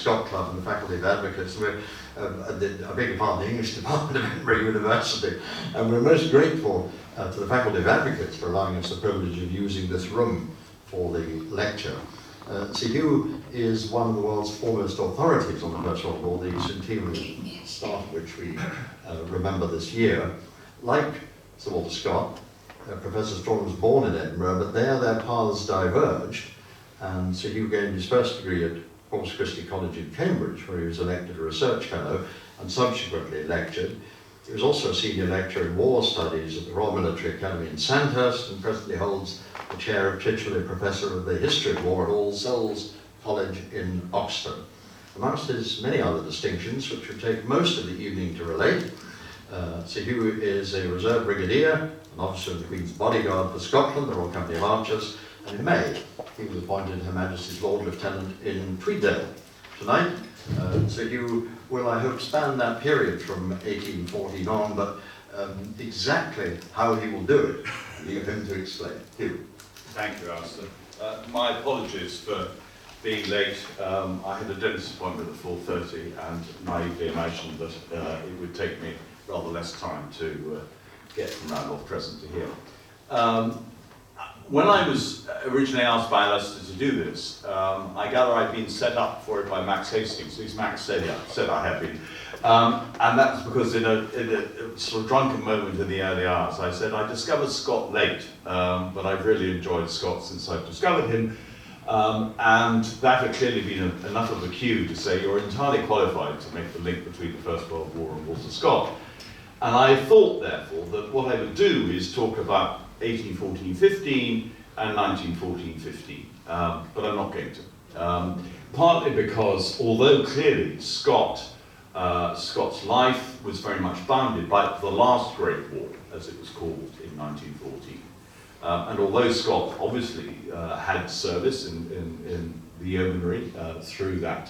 Scott Club and the Faculty of Advocates. We're, I beg your pardon, the English Department of Edinburgh University, and we're most grateful to the Faculty of Advocates for allowing us the privilege of using this room for the lecture. Sir Hew is one of the world's foremost authorities on the First World War, the centenary start of which we remember this year. Like Sir Walter Scott, Professor Strachan was born in Edinburgh, but there their paths diverged, and Sir Hew gained his first degree at Corpus Christi College in Cambridge, where he was elected a research fellow and subsequently lectured. He was also a senior lecturer in war studies at the Royal Military Academy in Sandhurst, and presently holds the chair of titular professor of the history of war at All Souls College in Oxford. Amongst his many other distinctions, which would take most of the evening to relate, Sir Hew is a reserve brigadier, an officer of the Queen's Bodyguard for Scotland, the Royal Company of Archers, and in May he was appointed Her Majesty's Lord Lieutenant in Tweeddale. Tonight, Sir Hew will, I hope, span that period from 1814 on, but exactly how he will do it, I leave him to explain. Hew. Thank you, Alistair. My apologies for being late. I had a dentist appointment at 4:30 and naively imagined that it would take me rather less time to get from Randolph Crescent to here. When I was originally asked by Alistair to do this, I gather I'd been set up for it by Max Hastings. At least Max said I had been. And that's because in a sort of drunken moment in the early hours, I said, I discovered Scott late, but I've really enjoyed Scott since I've discovered him. And that had clearly been enough of a cue to say, you're entirely qualified to make the link between the First World War and Walter Scott. And I thought, therefore, that what I would do is talk about 1814-15 and 1914-15, but I'm not going to. Partly because, although clearly Scott's life was very much bounded by the last Great War, as it was called in 1914, and although Scott obviously had service in the yeomanry through the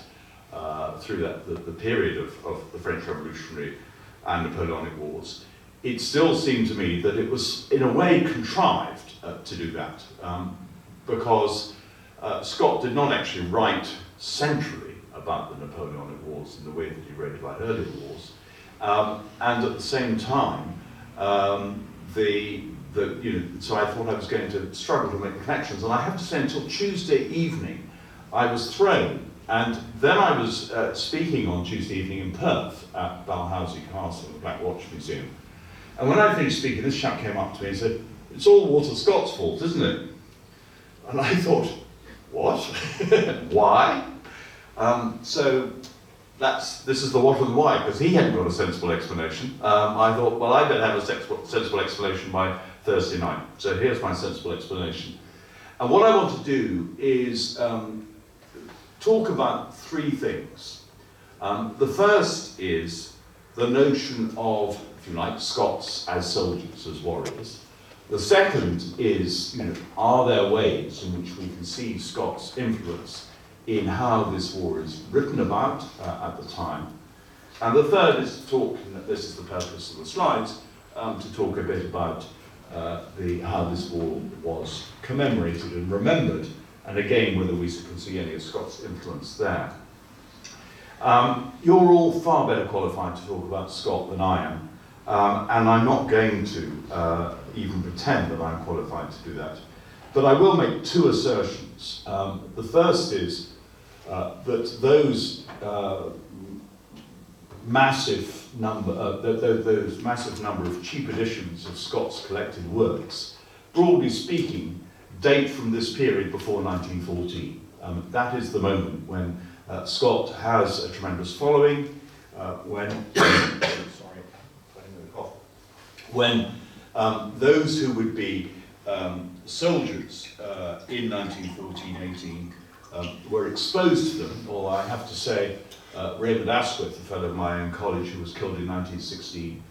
period of the French Revolutionary and Napoleonic Wars, it still seemed to me that it was in a way contrived to do that, because Scott did not actually write centrally about the Napoleonic Wars in the way that he wrote about earlier wars, and at the same time, so I thought I was going to struggle to make the connections, and I have to say until Tuesday evening I was thrown, and then I was speaking on Tuesday evening in Perth at Balhousie Castle, the Black Watch Museum. And when I finished speaking, this chap came up to me and said, it's all Walter Scott's fault, isn't it? And I thought, what? Why? So this is the what and the why, because he hadn't got a sensible explanation. I thought, well, I better have a sensible explanation by Thursday night. So here's my sensible explanation. And what I want to do is talk about three things. The first is the notion of, if you like, Scots as soldiers, as warriors. The second is, are there ways in which we can see Scott's influence in how this war is written about at the time? And the third is to talk, and this is the purpose of the slides, to talk a bit about how this war was commemorated and remembered, and again, whether we can see any of Scott's influence there. You're all far better qualified to talk about Scott than I am, and I'm not going to even pretend that I'm qualified to do that. But I will make two assertions. The first is that those massive number of cheap editions of Scott's collected works, broadly speaking, date from this period before 1914. That is the moment when Scott has a tremendous following, when those who would be soldiers in 1914-18 were exposed to them, or I have to say, Raymond Asquith, a fellow of my own college who was killed in 1916,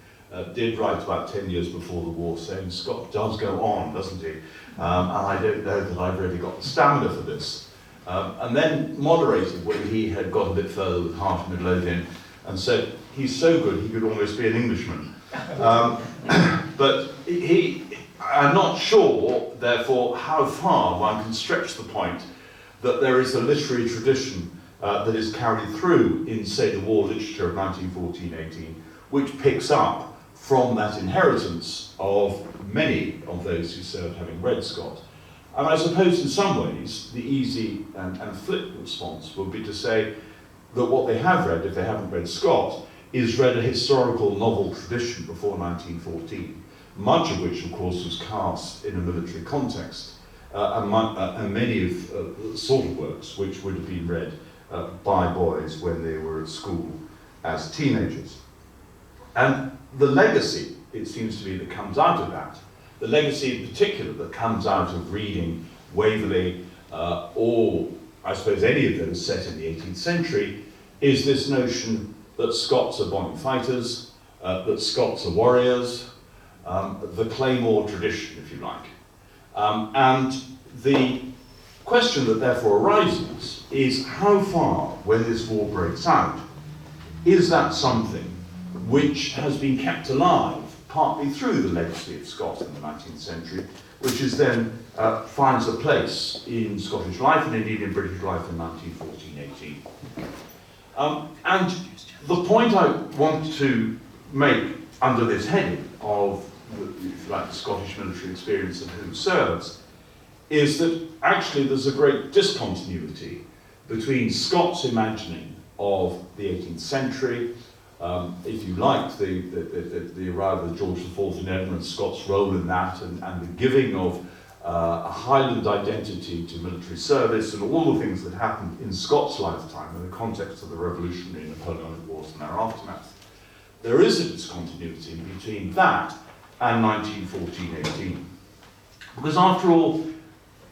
did write about 10 years before the war saying, Scott does go on, doesn't he? And I don't know that I've really got the stamina for this. And then moderated when he had got a bit further with Hart and Midlothian and said, he's so good he could almost be an Englishman. But I'm not sure, therefore, how far one can stretch the point that there is a literary tradition that is carried through in, say, the war literature of 1914-18, which picks up from that inheritance of many of those who served having read Scott. And I suppose in some ways the easy and flip response would be to say that what they have read, if they haven't read Scott, is read a historical novel tradition before 1914, much of which, of course, was cast in a military context, and many of the sort of works which would have been read by boys when they were at school as teenagers. And the legacy, it seems to me, that comes out of that, the legacy in particular that comes out of reading Waverley, or I suppose any of those set in the 18th century, is this notion that Scots are born fighters, that Scots are warriors, the Claymore tradition, if you like. And the question that therefore arises is how far, when this war breaks out, is that something which has been kept alive partly through the legacy of Scott in the 19th century, which is then finds a place in Scottish life and indeed in British life in 1914-18. And the point I want to make under this heading of, if you like, the Scottish military experience and who serves, is that actually there's a great discontinuity between Scott's imagining of the 18th century, if you like, the arrival of George IV in Edinburgh, Scott's role in that, and the giving of a Highland identity to military service and all the things that happened in Scott's lifetime in the context of the Revolutionary and Napoleonic Wars and their aftermath. There is a discontinuity between that and 1914-18. Because after all,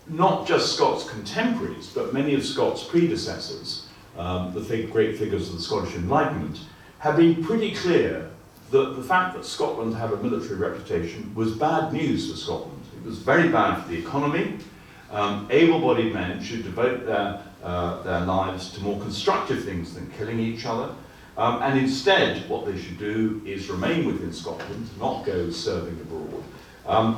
not just Scott's contemporaries, but many of Scott's predecessors, the great figures of the Scottish Enlightenment, have been pretty clear that the fact that Scotland had a military reputation was bad news for Scotland. It was very bad for the economy. Able-bodied men should devote their lives to more constructive things than killing each other. And instead, what they should do is remain within Scotland, not go serving abroad,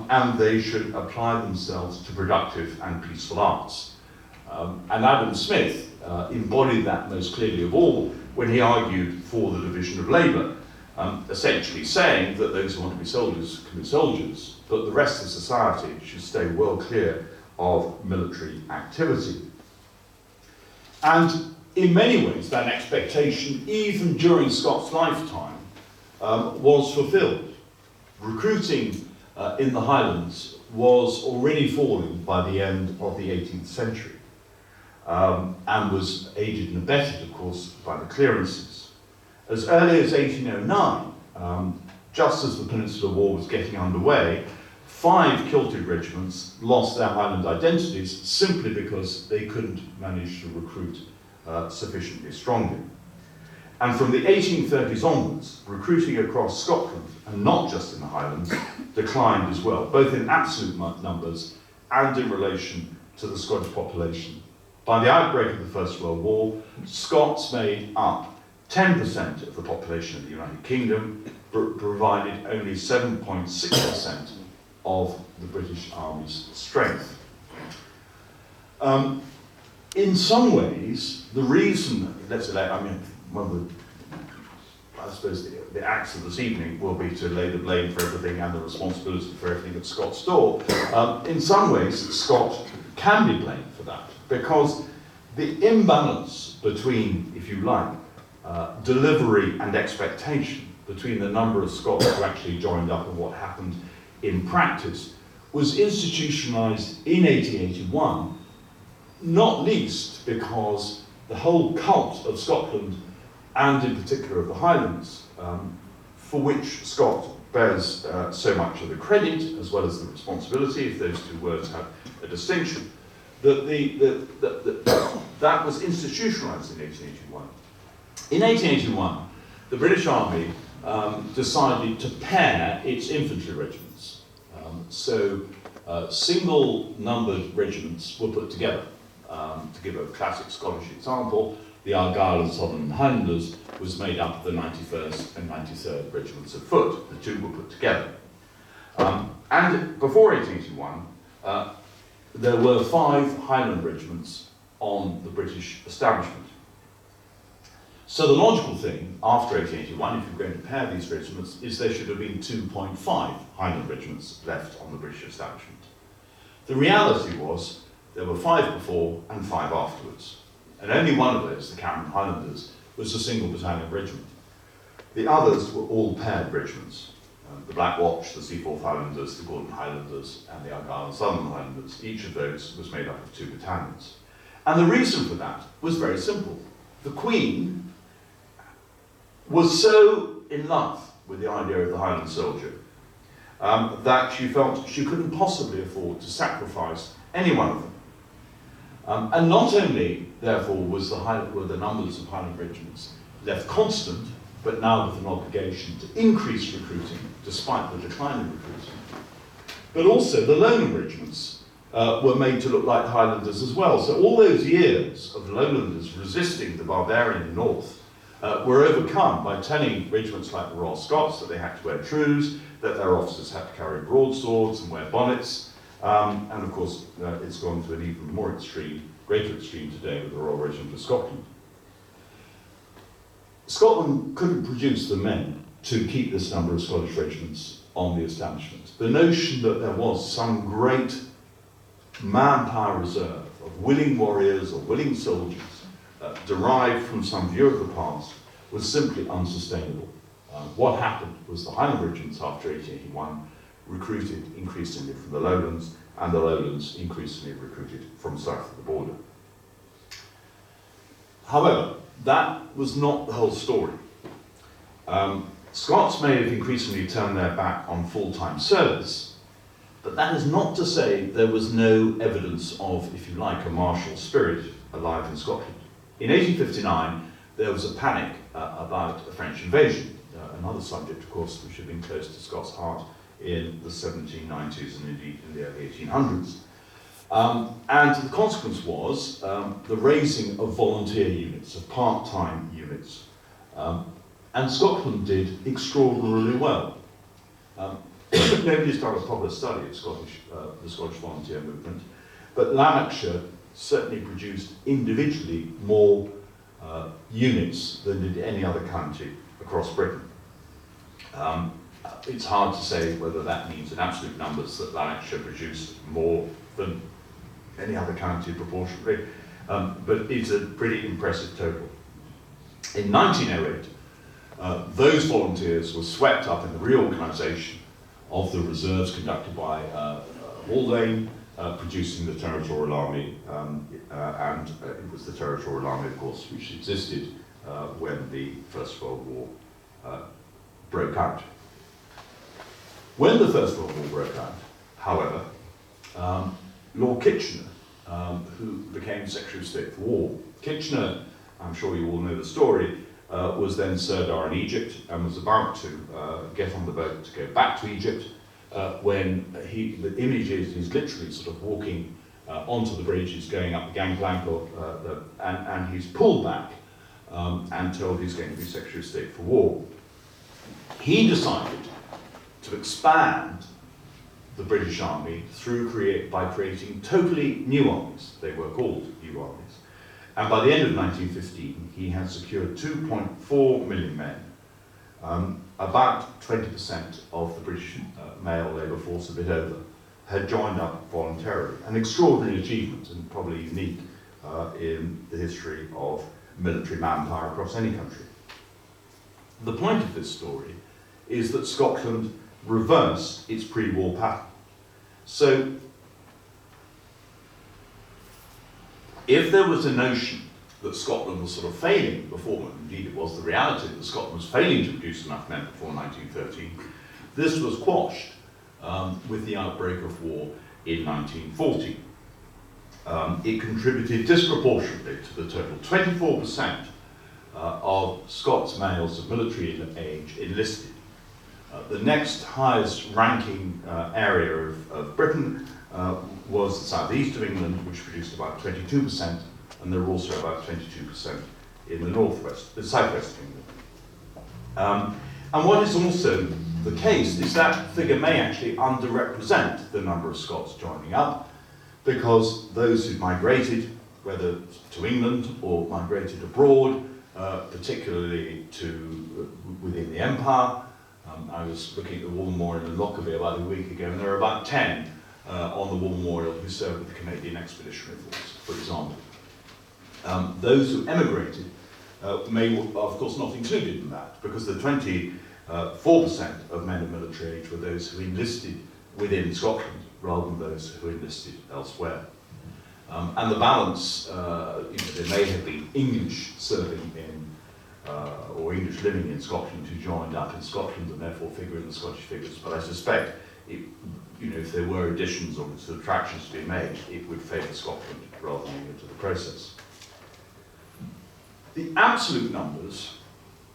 and they should apply themselves to productive and peaceful arts. And Adam Smith embodied that most clearly of all when he argued for the division of labour, essentially saying that those who want to be soldiers can be soldiers, but the rest of society should stay well clear of military activity. And in many ways, that expectation, even during Scott's lifetime, was fulfilled. Recruiting in the Highlands was already falling by the end of the 18th century, and was aided and abetted, of course, by the clearances. As early as 1809, just as the Peninsular War was getting underway, 5 kilted regiments lost their Highland identities simply because they couldn't manage to recruit sufficiently strongly. And from the 1830s onwards, recruiting across Scotland, and not just in the Highlands, declined as well, both in absolute numbers and in relation to the Scottish population. By the outbreak of the First World War, Scots made up 10% of the population of the United Kingdom, but provided only 7.6% of the British Army's strength. In some ways, the reason, let's say, one of the, I suppose, the acts of this evening will be to lay the blame for everything and the responsibility for everything at Scott's door. In some ways, Scott can be blamed for that, because the imbalance between, if you like, delivery and expectation, between the number of Scots who actually joined up and what happened in practice, was institutionalized in 1881, not least because the whole cult of Scotland, and in particular of the Highlands, for which Scott bears so much of the credit as well as the responsibility, if those two words have a distinction, that that was institutionalized in 1881. In 1881, the British Army decided to pair its infantry regiments. Single-numbered regiments were put together. To give a classic Scottish example, the Argyll and Southern Highlanders was made up of the 91st and 93rd Regiments of Foot. The two were put together. And before 1881, there were 5 Highland regiments on the British establishment. So the logical thing after 1881, if you're going to pair these regiments, is there should have been 2.5 Highland regiments left on the British establishment. The reality was there were 5 before and 5 afterwards. And only one of those, the Cameron Highlanders, was a single battalion regiment. The others were all paired regiments. The Black Watch, the Seaforth Highlanders, the Gordon Highlanders, and the Argyll and Southern Highlanders. Each of those was made up of 2 battalions. And the reason for that was very simple. The Queen was so in love with the idea of the Highland soldier that she felt she couldn't possibly afford to sacrifice any one of them. And not only, therefore, were the numbers of Highland regiments left constant, but now with an obligation to increase recruiting, despite the decline in recruiting, but also the Lowland regiments were made to look like Highlanders as well. So all those years of Lowlanders resisting the barbarian North were overcome by telling regiments like the Royal Scots that they had to wear trews, that their officers had to carry broadswords and wear bonnets, and of course it's gone to an even more extreme, greater extreme today with the Royal Regiment of Scotland. Scotland couldn't produce the men to keep this number of Scottish regiments on the establishment. The notion that there was some great manpower reserve of willing warriors or willing soldiers derived from some view of the past was simply unsustainable. What happened was the Highland regiments after 1881 recruited increasingly from the Lowlands, and the Lowlands increasingly recruited from south of the border. However, that was not the whole story. Scots may have increasingly turned their back on full-time service, but that is not to say there was no evidence of, if you like, a martial spirit alive in Scotland. In 1859, there was a panic about a French invasion, another subject, of course, which had been close to Scots' heart in the 1790s and indeed in the early 1800s. And the consequence was the raising of volunteer units, of part-time units. And Scotland did extraordinarily well. Nobody's done a proper study of the Scottish volunteer movement, but Lanarkshire certainly produced individually more units than did any other county across Britain. It's hard to say whether that means in absolute numbers that Lanarkshire produced more than any other county proportionately, but it's a pretty impressive total. In 1908, those volunteers were swept up in the reorganisation of the reserves conducted by Haldane, producing the Territorial Army, and it was the Territorial Army, of course, which existed when the First World War broke out. When the First World War broke out, however, Lord Kitchener, who became Secretary of State for War, Kitchener, I'm sure you all know the story, was then Sirdar in Egypt and was about to get on the boat to go back to Egypt when the image is he's literally sort of walking onto the bridge, he's going up the gangplank, and he's pulled back and told he's going to be Secretary of State for War. He decided to expand the British Army by creating totally new armies. They were called new armies. And by the end of 1915, he had secured 2.4 million men. About 20% of the British male labour force, a bit over, had joined up voluntarily. An extraordinary achievement and probably unique in the history of military manpower across any country. The point of this story is that Scotland reversed its pre-war pattern. So, if there was a notion that Scotland was sort of failing before, indeed it was the reality that Scotland was failing to produce enough men before 1913, this was quashed with the outbreak of war in 1940. It contributed disproportionately to the total. 24% of Scots males of military age enlisted. The next highest ranking area of Britain was the southeast of England, which produced about 22%, and there were also about 22% in the southwest of England. And what is also the case is that figure may actually underrepresent the number of Scots joining up, because those who migrated, whether to England or migrated abroad, particularly within the Empire. I was looking at the War Memorial in Lockerbie about a week ago, and there are about 10 on the War Memorial who served with the Canadian Expeditionary Force, for example. Those who emigrated may, of course, not included in that, because the 24% of men of military age were those who enlisted within Scotland rather than those who enlisted elsewhere. And the balance, there may have been English serving in, or English living in Scotland who joined up in Scotland and therefore figure in the Scottish figures, but I suspect, if there were additions or subtractions to be made, it would favour Scotland rather than England to the process. The absolute numbers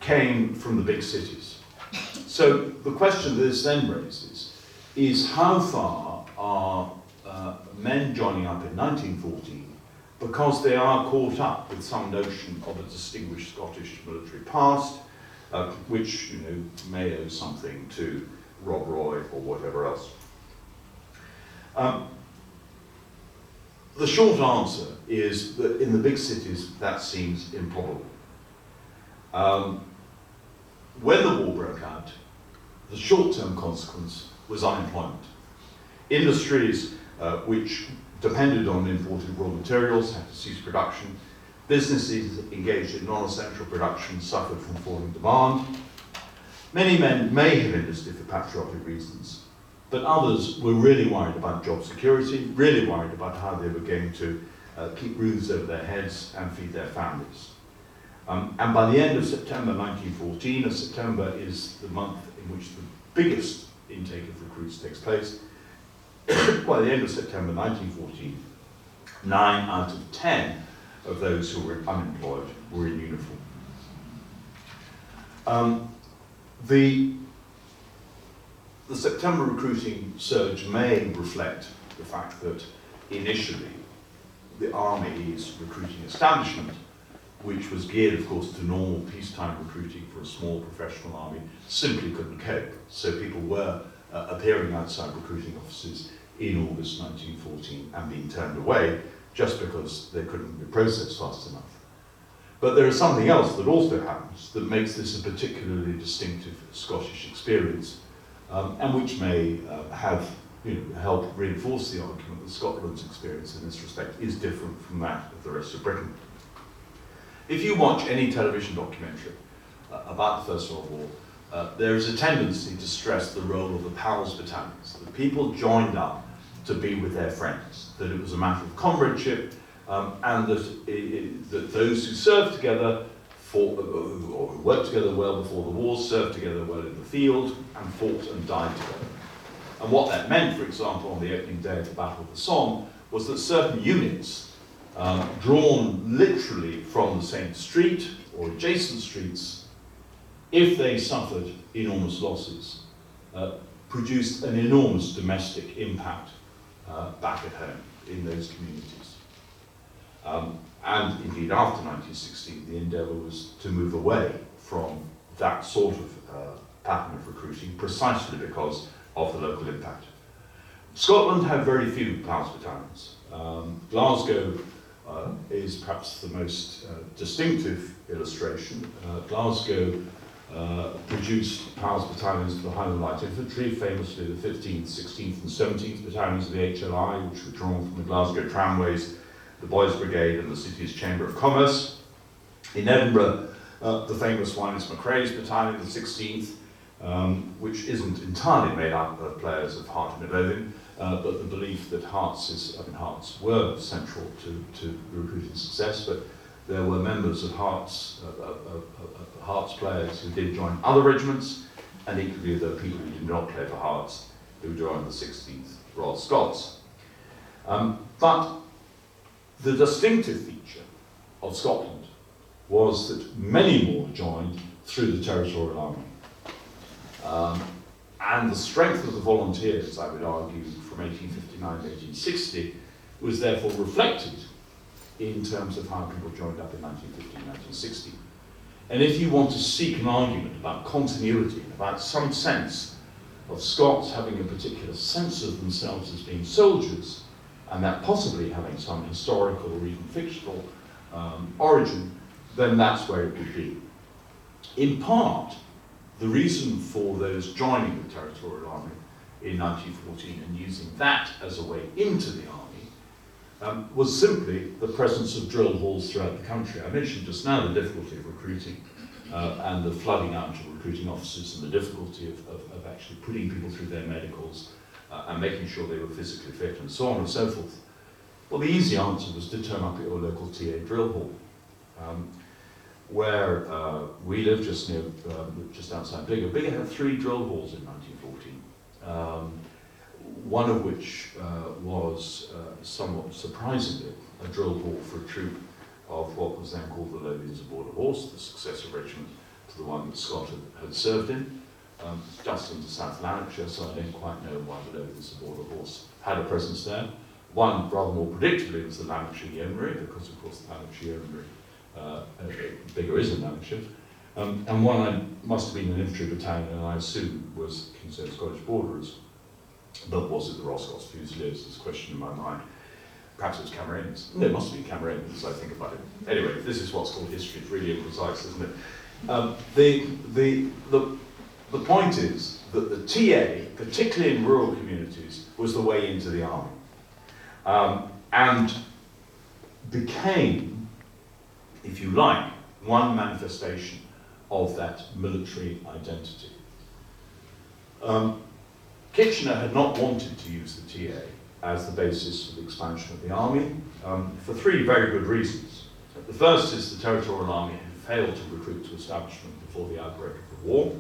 came from the big cities. So the question this then raises is how far are men joining up in 1914 because they are caught up with some notion of a distinguished Scottish military past, which may owe something to Rob Roy or whatever else. The short answer is that in the big cities that seems improbable. When the war broke out, the short-term consequence was unemployment. Industries which depended on imported raw materials had to cease production. Businesses engaged in non-essential production suffered from falling demand. Many men may have enlisted for patriotic reasons, but others were really worried about job security, really worried about how they were going to keep roofs over their heads and feed their families. And by the end of September 1914, and September is the month in which the biggest intake of recruits takes place, by the end of September 1914, 9 out of 10 of those who were unemployed were in uniform. The September recruiting surge may reflect the fact that initially the Army's recruiting establishment, which was geared, of course, to normal peacetime recruiting for a small professional army, simply couldn't cope. So people were appearing outside recruiting offices in August 1914 and being turned away just because they couldn't be processed fast enough. But there is something else that also happens that makes this a particularly distinctive Scottish experience, and which may help reinforce the argument that Scotland's experience in this respect is different from that of the rest of Britain. If you watch any television documentary about the First World War, there is a tendency to stress the role of the PALS battalions, that people joined up to be with their friends, that it was a matter of comradeship, and that those who served together or who worked together well before the war served together well in the field and fought and died together. And what that meant, for example, on the opening day of the Battle of the Somme, was that certain units, drawn literally from the same street or adjacent streets, if they suffered enormous losses, produced an enormous domestic impact back at home in those communities. And indeed, after 1916, the endeavour was to move away from that sort of pattern of recruiting, precisely because of the local impact. Scotland had very few PALS battalions. Glasgow is perhaps the most distinctive illustration. Glasgow produced PALS battalions for the Highland Light Infantry, famously the 15th, 16th and 17th battalions of the HLI, which were drawn from the Glasgow tramways, the Boys Brigade and the city's Chamber of Commerce. In Edinburgh, the famous one is McRae's battalion, the 16th, which isn't entirely made up of players of Heart and Midlothian, but the belief that Hearts were central to recruiting success, but there were members of Hearts players who did join other regiments, and equally there were people who did not play for Hearts who joined the 16th Royal Scots. But the distinctive feature of Scotland was that many more joined through the Territorial Army. And the strength of the volunteers, I would argue, from 1859 to 1860, was therefore reflected in terms of how people joined up in 1950 and 1960. And if you want to seek an argument about continuity, about some sense of Scots having a particular sense of themselves as being soldiers, and that possibly having some historical or even fictional origin, then that's where it would be. In part, the reason for those joining the Territorial Army in 1914 and using that as a way into the army was simply the presence of drill halls throughout the country. I mentioned just now the difficulty of recruiting and the flooding out of recruiting officers and the difficulty of actually putting people through their medicals and making sure they were physically fit and so on and so forth. Well, the easy answer was to turn up at your local TA drill hall. Where we live, just outside Biggar. Biggar had 3 drill halls in 1914, one of which was somewhat surprisingly a drill hall for a troop of what was then called the Lothians of Border Horse, the successor regiment to the one that Scott had served in, just into South Lanarkshire, so I don't quite know why the Lothians of Border Horse had a presence there. One, rather more predictably, was the Lanarkshire Yeomanry, because of course the Lanarkshire Yeomanry Biggar is in Lanarkshire, and one must have been an infantry battalion, and I assume was King's Own Scottish Borderers, but was it the Royal Scots Fusiliers? There's a question in my mind. Perhaps it was Cameronians. No, it must have been Cameronians, as I think about it. Anyway, this is what's called history. It's really imprecise, isn't it? The point is that the TA, particularly in rural communities, was the way into the army, and became, if you like, one manifestation of that military identity. Kitchener had not wanted to use the TA as the basis for the expansion of the army, for 3 very good reasons. The first is the Territorial Army had failed to recruit to establishment before the outbreak of the war.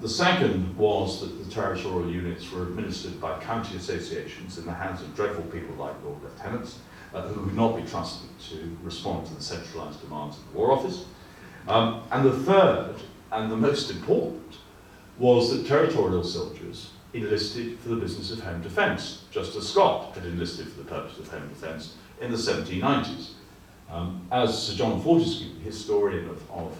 The second was that the territorial units were administered by county associations in the hands of dreadful people like Lord Lieutenants, who would not be trusted to respond to the centralised demands of the War Office. And the third, and the most important, was that territorial soldiers enlisted for the business of home defence, just as Scott had enlisted for the purpose of home defence in the 1790s. As Sir John Fortescue, historian of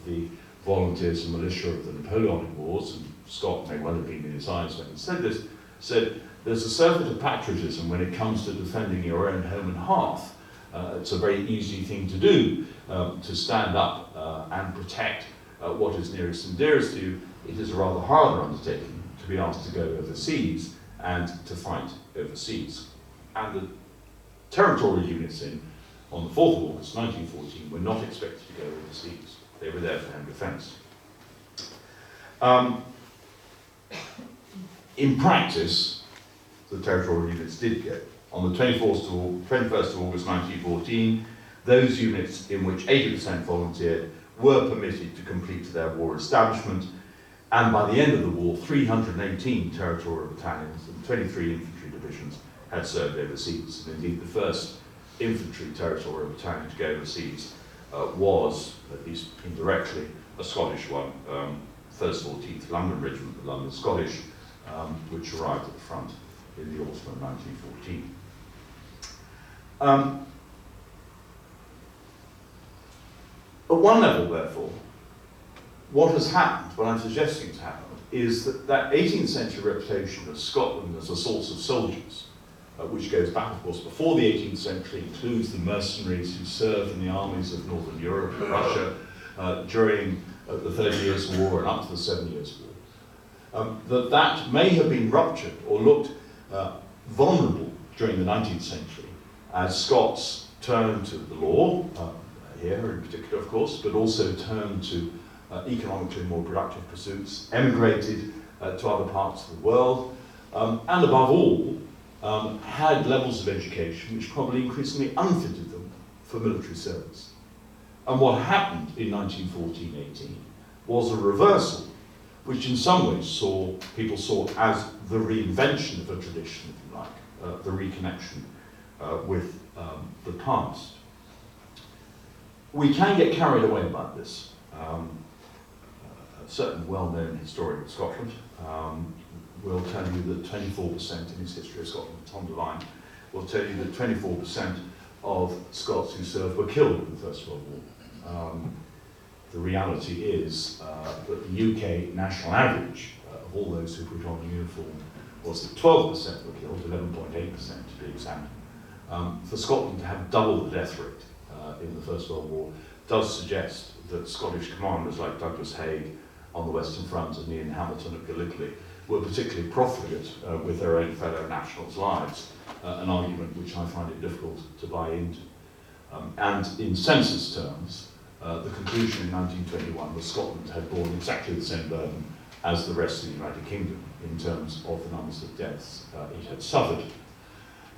the volunteers and militia of the Napoleonic Wars, and Scott may well have been in his eyes when he said this, said, there's a surfeit of patriotism when it comes to defending your own home and hearth. It's a very easy thing to do, to stand up and protect what is nearest and dearest to you. It is a rather harder undertaking to be asked to go overseas and to fight overseas. And the territorial units on the 4th of August 1914 were not expected to go overseas. They were there for home defence. In practice, the territorial units did go. On the 21st of August 1914, those units in which 80% volunteered were permitted to complete their war establishment, and by the end of the war, 318 territorial battalions and 23 infantry divisions had served overseas. And indeed, the first infantry territorial battalion to go overseas was, at least indirectly, a Scottish one, 1st 14th London Regiment, the London Scottish, which arrived at the front in the autumn of 1914. At one level, therefore, what has happened, what I'm suggesting has happened, is that 18th century reputation of Scotland as a source of soldiers, which goes back, of course, before the 18th century, includes the mercenaries who served in the armies of Northern Europe and Russia during the 30 Years' War and up to the 7 Years' War, that may have been ruptured or looked vulnerable during the 19th century as Scots turned to the law, here in particular, of course, but also turned to economically more productive pursuits, emigrated to other parts of the world, and above all, had levels of education which probably increasingly unfitted them for military service. And what happened in 1914-18 was a reversal, which in some ways people saw as the reinvention of a tradition, if you like, the reconnection with the past. We can get carried away about this. A certain well-known historian of Scotland will tell you that 24% in his History of Scotland, Tom Devine, will tell you that 24% of Scots who served were killed in the First World War. The reality is that the UK national average of all those who put on a uniform was that 12% were killed, 11.8% to be exact. For Scotland to have double the death rate in the First World War does suggest that Scottish commanders like Douglas Haig on the Western Front and Ian Hamilton at Gallipoli were particularly profligate with their own fellow nationals' lives, an argument which I find it difficult to buy into. And in census terms, the conclusion in 1921 was Scotland had borne exactly the same burden as the rest of the United Kingdom in terms of the numbers of deaths it had suffered.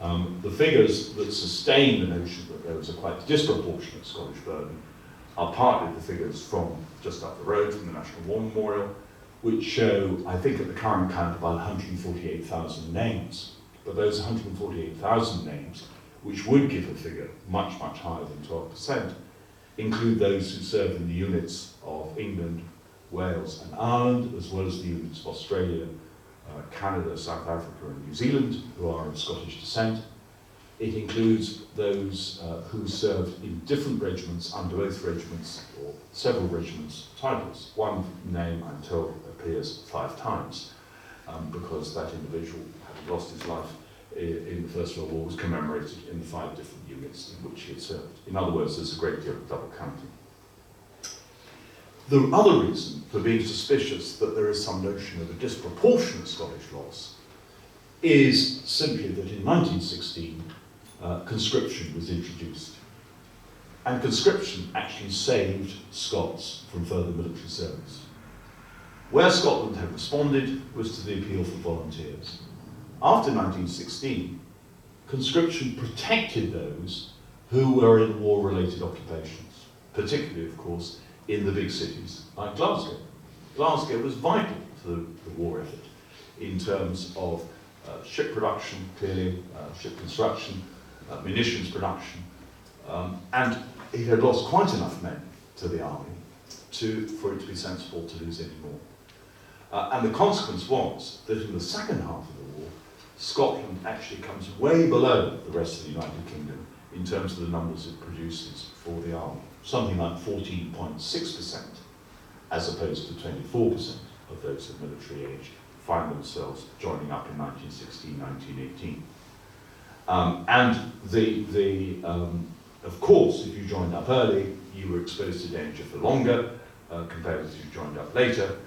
The figures that sustain the notion that there was a quite disproportionate Scottish burden are partly the figures from just up the road from the National War Memorial, which show, I think at the current count, about 148,000 names. But those 148,000 names, which would give a figure much, much higher than 12%, include those who served in the units of England, Wales and Ireland, as well as the units of Australia, Canada, South Africa and New Zealand, who are of Scottish descent. It includes those who served in different regiments, under oath regiments, or several regiments titles. One name, I'm told, appears 5 times, because that individual, having lost his life in the First World War, was commemorated in the 5 different units in which he had served. In other words, there's a great deal of double counting. The other reason for being suspicious that there is some notion of a disproportionate Scottish loss is simply that in 1916, conscription was introduced. And conscription actually saved Scots from further military service. Where Scotland had responded was to the appeal for volunteers. After 1916, conscription protected those who were in war-related occupations, particularly, of course, in the big cities like Glasgow. Glasgow was vital to the war effort in terms of ship production, clearly, ship construction, munitions production, and it had lost quite enough men to the army for it to be sensible to lose any more. And the consequence was that in the second half of the war, Scotland actually comes way below the rest of the United Kingdom in terms of the numbers it produces for the army. Something like 14.6%, as opposed to 24% of those of military age find themselves joining up in 1916, 1918. Of course, if you joined up early, you were exposed to danger for longer, compared with if you joined up later.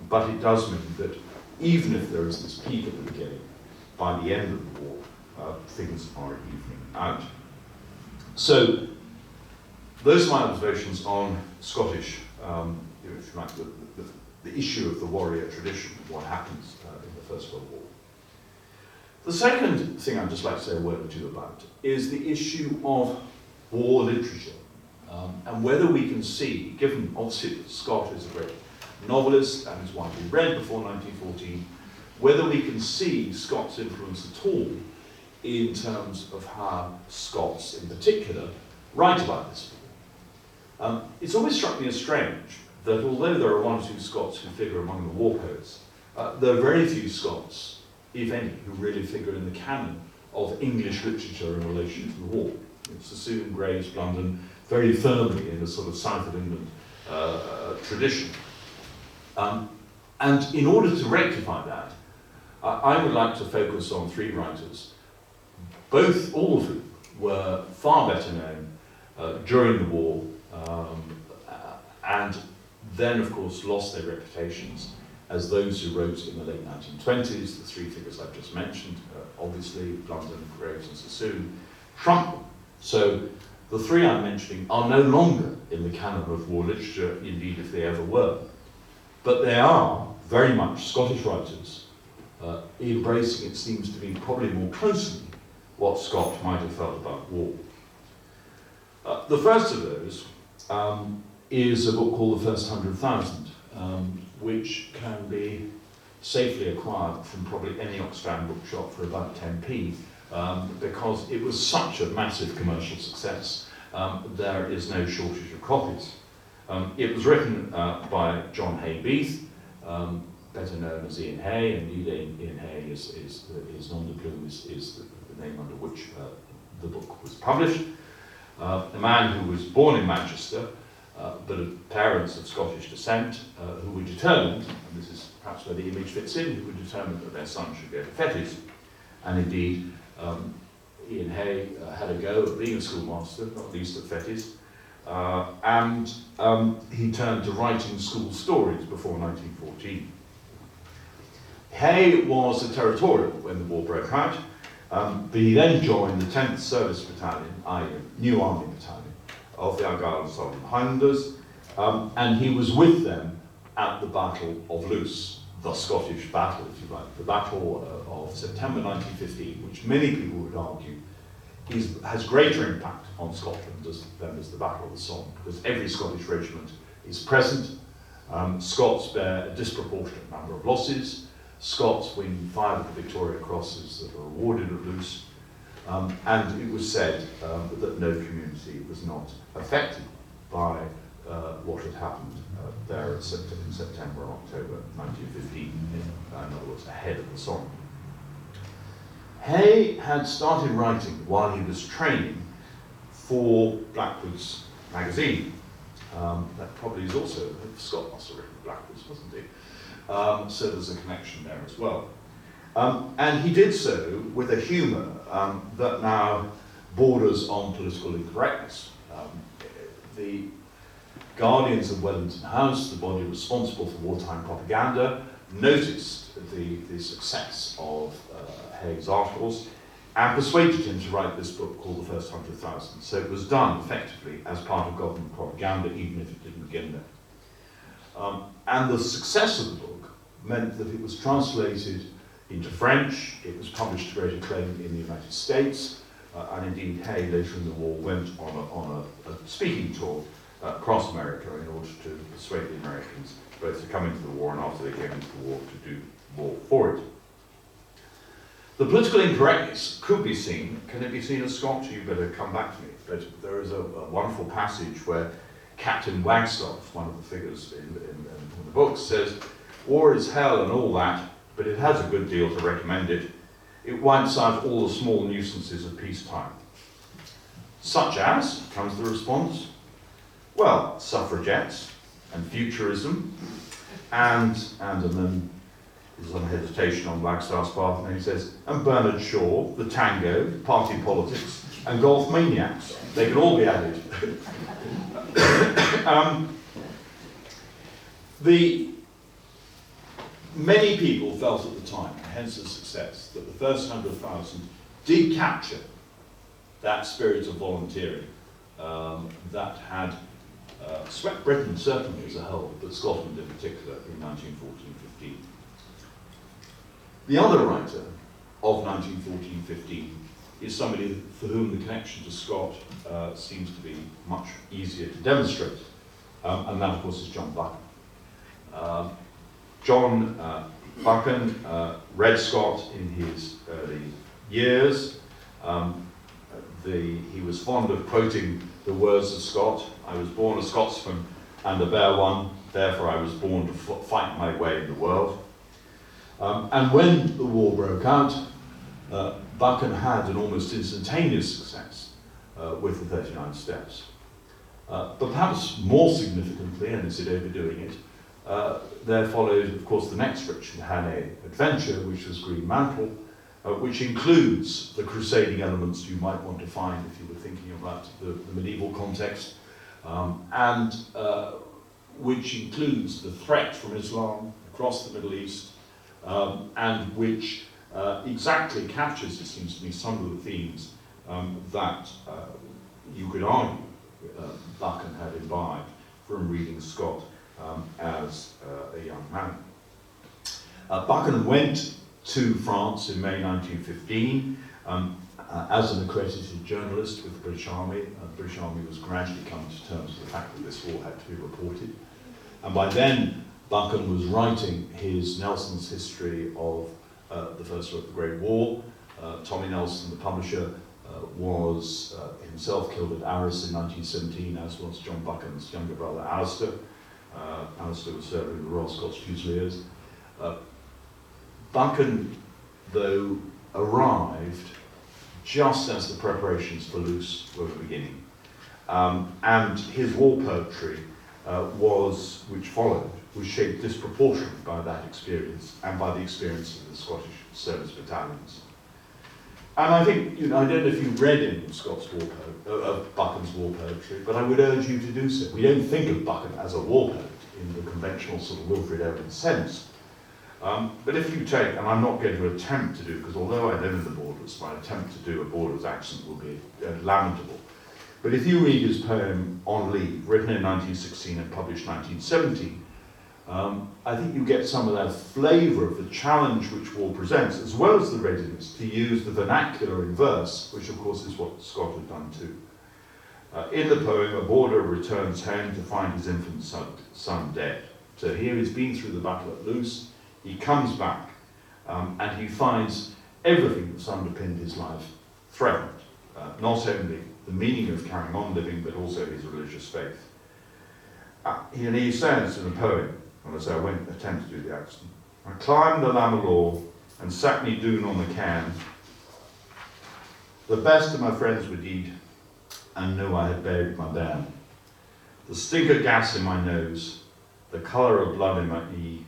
But it does mean that even if there is this peak at the beginning, by the end of the war, things are evening out. So, those are my observations on Scottish, if you like, the issue of the warrior tradition, what happens in the First World War. The second thing I'd just like to say a word or two about is the issue of war literature, and whether we can see, given obviously that Scott is a great novelist and is widely read before 1914, whether we can see Scott's influence at all in terms of how Scots in particular write about this war. It's always struck me as strange that although there are 1 or 2 Scots who figure among the war poets, there are very few Scots, if any, who really figure in the canon of English literature in relation to the war. Sassoon, Graves, Blunden, very firmly in a sort of south of England tradition. And in order to rectify that, I would like to focus on 3 writers, all of whom were far better known during the war, and then, of course, lost their reputations as those who wrote in the late 1920s, the 3 figures I've just mentioned, obviously, Blunden, Graves and Sassoon, trumped them. So the 3 I'm mentioning are no longer in the canon of war literature, indeed if they ever were. But they are very much Scottish writers, embracing, it seems to me, probably more closely what Scott might have felt about war. The first of those is a book called The First 100,000, which can be safely acquired from probably any Oxfam bookshop for about 10p, because it was such a massive commercial success. There is no shortage of copies. It was written by John Hay Beath, better known as Ian Hay, and Ian Hay is his nom de plume is the name under which the book was published. A man who was born in Manchester, but of parents of Scottish descent, who were determined, and this is perhaps where the image fits in, who were determined that their son should go to Fettes. And indeed, Ian Hay had a go at being a schoolmaster, not least at Fettes, and he turned to writing school stories before 1914. Hay was a territorial when the war broke out, but he then joined the 10th Service Battalion, i.e. New Army Battalion, of the Argyll and Southern Highlanders, and he was with them at the Battle of Loos, the Scottish battle, if you like, the Battle of September 1915, which many people would argue has greater impact on Scotland than is the Battle of the Somme, because every Scottish regiment is present. Scots bear a disproportionate number of losses. Scots win 5 of the Victoria Crosses that are awarded at Loos, and it was said that no community was not affected by what had happened there in September and October 1915, in other words, ahead of the Somme. Hay had started writing while he was training for Blackwood's magazine. That probably is also, Scott must have written Blackwood's, wasn't he? So there's a connection there as well. And he did so with a humour that now borders on political incorrectness. The Guardians of Wellington House, the body responsible for wartime propaganda, noticed the success of Hay's articles and persuaded him to write this book called The First 100,000. So it was done effectively as part of government propaganda, even if it didn't begin there. And the success of the book meant that it was translated into French, it was published to great acclaim in the United States, and indeed Hay later in the war went on a speaking tour across America in order to persuade the Americans both to come into the war and after they came into the war to do more for it. The political incorrectness could be seen. Can it be seen as Scotch? You better come back to me. But there is a wonderful passage where Captain Wagstaff, one of the figures in the book, says, "War is hell and all that, but it has a good deal to recommend it. It wipes out all the small nuisances of peacetime." Such as, comes the response, well, suffragettes and futurism, and then there's some hesitation on Wagstaff's part, and he says, and Bernard Shaw, the tango, party politics, and golf maniacs. They can all be added. Many people felt at the time, hence the success, that the first 100,000 did capture that spirit of volunteering that had swept Britain certainly as a whole, but Scotland in particular in 1914-15. The other writer of 1914-15 is somebody for whom the connection to Scott seems to be much easier to demonstrate, and that of course is John Buchan. John Buchan read Scott in his early years. He was fond of quoting the words of Scott. "I was born a Scotsman and a bare one, therefore I was born to fight my way in the world." And when the war broke out, Buchan had an almost instantaneous success with the 39 Steps. But perhaps more significantly, and is it overdoing it, there followed, of course, the next Richard Hannay adventure, which was Green Mantle, which includes the crusading elements you might want to find if you were thinking about the medieval context, and which includes the threat from Islam across the Middle East, and which exactly captures, it seems to me, some of the themes that you could argue Buchan had imbibed from reading Scott as a young man. Buchan went to France in May 1915 as an accredited journalist with the British Army. The British Army was gradually coming to terms with the fact that this war had to be reported. And by then, Buchan was writing his Nelson's history of the First of the Great War. Tommy Nelson, the publisher, was himself killed at Arras in 1917, as was John Buchan's younger brother, Alistair. Alistair was serving in the Royal Scots Fusiliers. Buchan, though, arrived just as the preparations for Loos were beginning. And his war poetry which followed, was shaped disproportionately by that experience and by the experience of the Scottish service battalions. And I think, I don't know if you read any of Scott's war of Buchan's war poetry, but I would urge you to do so. We don't think of Buchan as a war poet in the conventional sort of Wilfrid Owen sense. But if you take, and I'm not going to attempt to do, because although I live in the Borders, my attempt to do a Borders accent will be lamentable. But if you read his poem On Leave, written in 1916 and published 1917, I think you get some of that flavour of the challenge which war presents, as well as the readiness to use the vernacular in verse, which of course is what Scott had done too. In the poem, a boarder returns home to find his infant son dead. So here he's been through the battle at Loos, he comes back, and he finds everything that's underpinned his life threatened. Not only the meaning of carrying on living, but also his religious faith. And he says in the poem, and as I won't attempt to do the accent, I climbed the Lammerlaw and sat me doon on the cairn. The best of my friends were deed, and knew I had buried my bairn. The stink of gas in my nose, the colour of blood in my ee,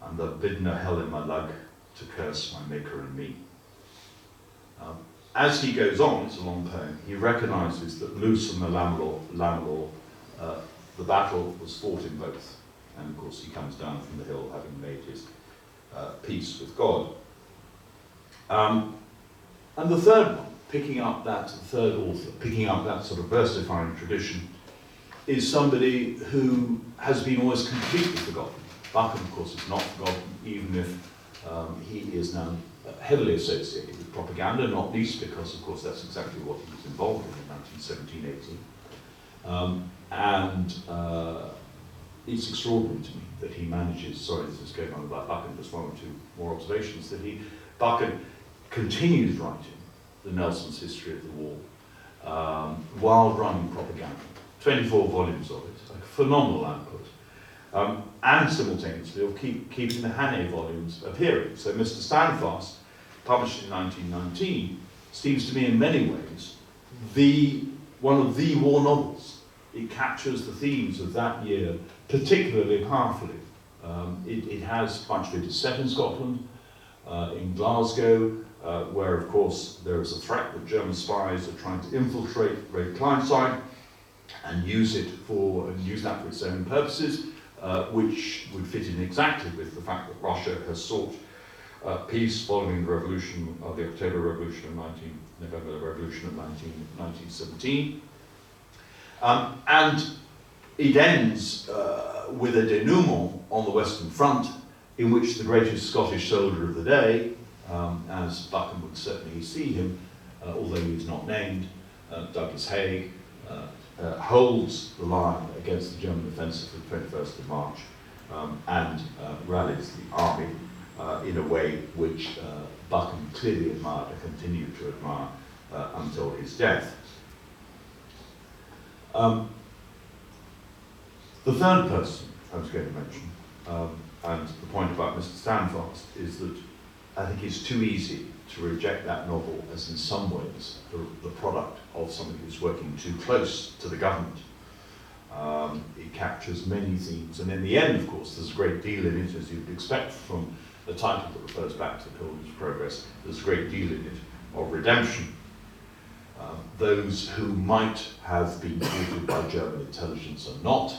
and the bidden of hell in my lug to curse my maker and me. As he goes on, it's a long poem, he recognises that Loos and the Lammerlaw, the battle was fought in both. And of course he comes down from the hill having made his peace with God. And the third one, the third author, picking up that sort of versifying tradition, is somebody who has been always completely forgotten. Buchan, of course, is not forgotten, even if he is now heavily associated with propaganda, not least because, of course, that's exactly what he was involved in 1917-18. It's extraordinary to me that he manages, sorry this is going on about Buchan, just one or two more observations, that Buchan continues writing the Nelson's history of the war while running propaganda. 24 volumes of it, a phenomenal output. And simultaneously of keeping the Hannay volumes appearing. So Mr. Standfast, published in 1919, seems to me in many ways one of the war novels. It captures the themes of that year particularly powerfully. It has much of it is set in Scotland, in Glasgow, where of course there is a threat that German spies are trying to infiltrate Raid Kleinstein and use that for its own purposes, which would fit in exactly with the fact that Russia has sought peace following the revolution of the October Revolution of November Revolution of 1917. And it ends with a denouement on the Western Front, in which the greatest Scottish soldier of the day, as Buchan would certainly see him, although he's not named, Douglas Haig, holds the line against the German offensive of the 21st of March and rallies the army in a way which Buchan clearly admired and continued to admire until his death. The third person I was going to mention, and the point about Mr. Standfast, is that I think it's too easy to reject that novel as in some ways the product of somebody who's working too close to the government. It captures many themes, and in the end, of course, there's a great deal in it, as you'd expect from a title that refers back to the Pilgrim's Progress. There's a great deal in it of redemption. Those who might have been treated by German intelligence are not.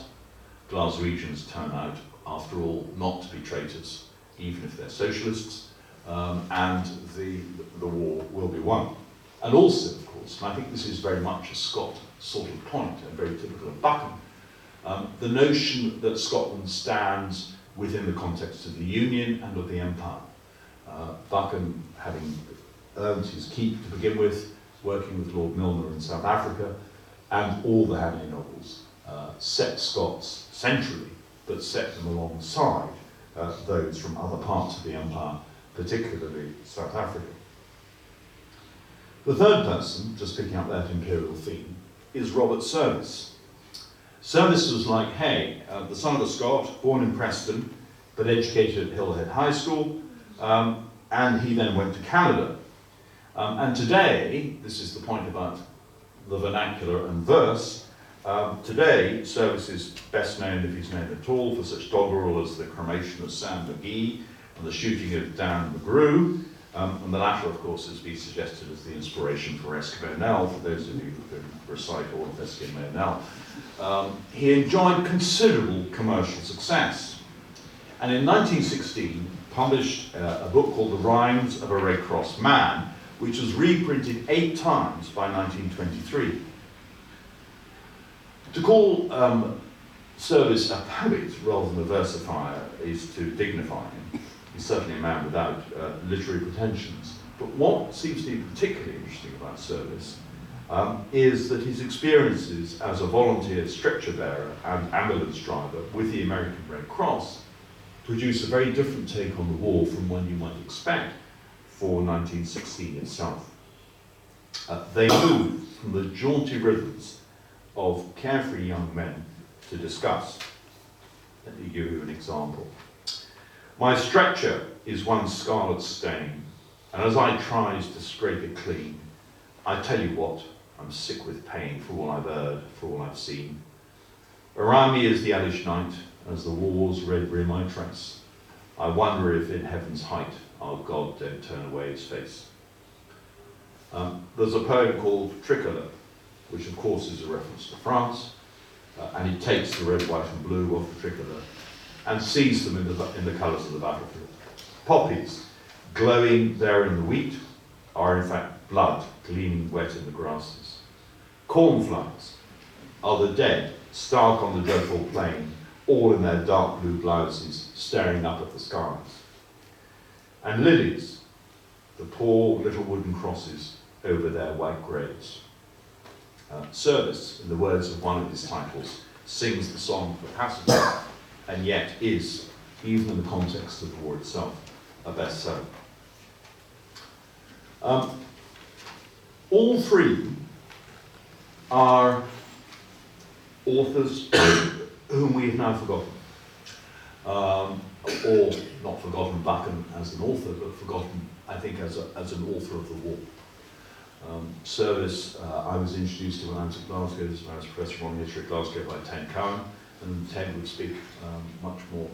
Glaswegians turn out, after all, not to be traitors, even if they're socialists, and the war will be won. And also, of course, and I think this is very much a Scott sort of point, and very typical of Buchan, the notion that Scotland stands within the context of the Union and of the Empire. Buchan, having earned his keep to begin with, working with Lord Milner in South Africa, and all the Hannay novels, set Scots centrally, but set them alongside those from other parts of the Empire, particularly South Africa. The third person, just picking up that imperial theme, is Robert Service. Service was like Hay, the son of a Scot, born in Preston, but educated at Hillhead High School, and he then went to Canada. And today, this is the point about the vernacular and verse, today Service is best known, if he's known at all, for such doggerel as the cremation of Sam McGee and the shooting of Dan McGrew, And the latter, of course, has been suggested as the inspiration for Esquimaux, for those of you who can recite all of Esquimaux. He enjoyed considerable commercial success, and in 1916 published a book called The Rhymes of a Red Cross Man, which was reprinted 8 times by 1923. To call Service a poet rather than a versifier is to dignify him. He's certainly a man without literary pretensions. But what seems to be particularly interesting about Service is that his experiences as a volunteer stretcher bearer and ambulance driver with the American Red Cross produce a very different take on the war from one you might expect for 1916 itself. They move from the jaunty rhythms of carefree young men to discuss. Let me give you an example. My stretcher is one scarlet stain, and as I tries to scrape it clean, I tell you what, I'm sick with pain for all I've heard, for all I've seen. Around me is the hellish night, as the war's red rim I trace. I wonder if in heaven's height our God don't turn away his face. There's a poem called Tricolor, which of course is a reference to France, and it takes the red, white and blue off the tricolour and sees them in the colours of the battlefield. Poppies, glowing there in the wheat, are in fact blood gleaming wet in the grasses. Cornflowers are the dead, stark on the dreadful plain, all in their dark blue blouses, staring up at the skies. And lilies, the poor little wooden crosses over their white graves. Service, in the words of one of his titles, sings the song for passengers, and yet is, even in the context of the war itself, a bestseller. All three are authors whom we have now forgotten, or not forgotten Buchan as an author, but forgotten, I think, as an author of the war. Service, I was introduced to when I was at Glasgow, as I was Professor of Modern History at Glasgow by Ted Cowan, and Ted would speak much more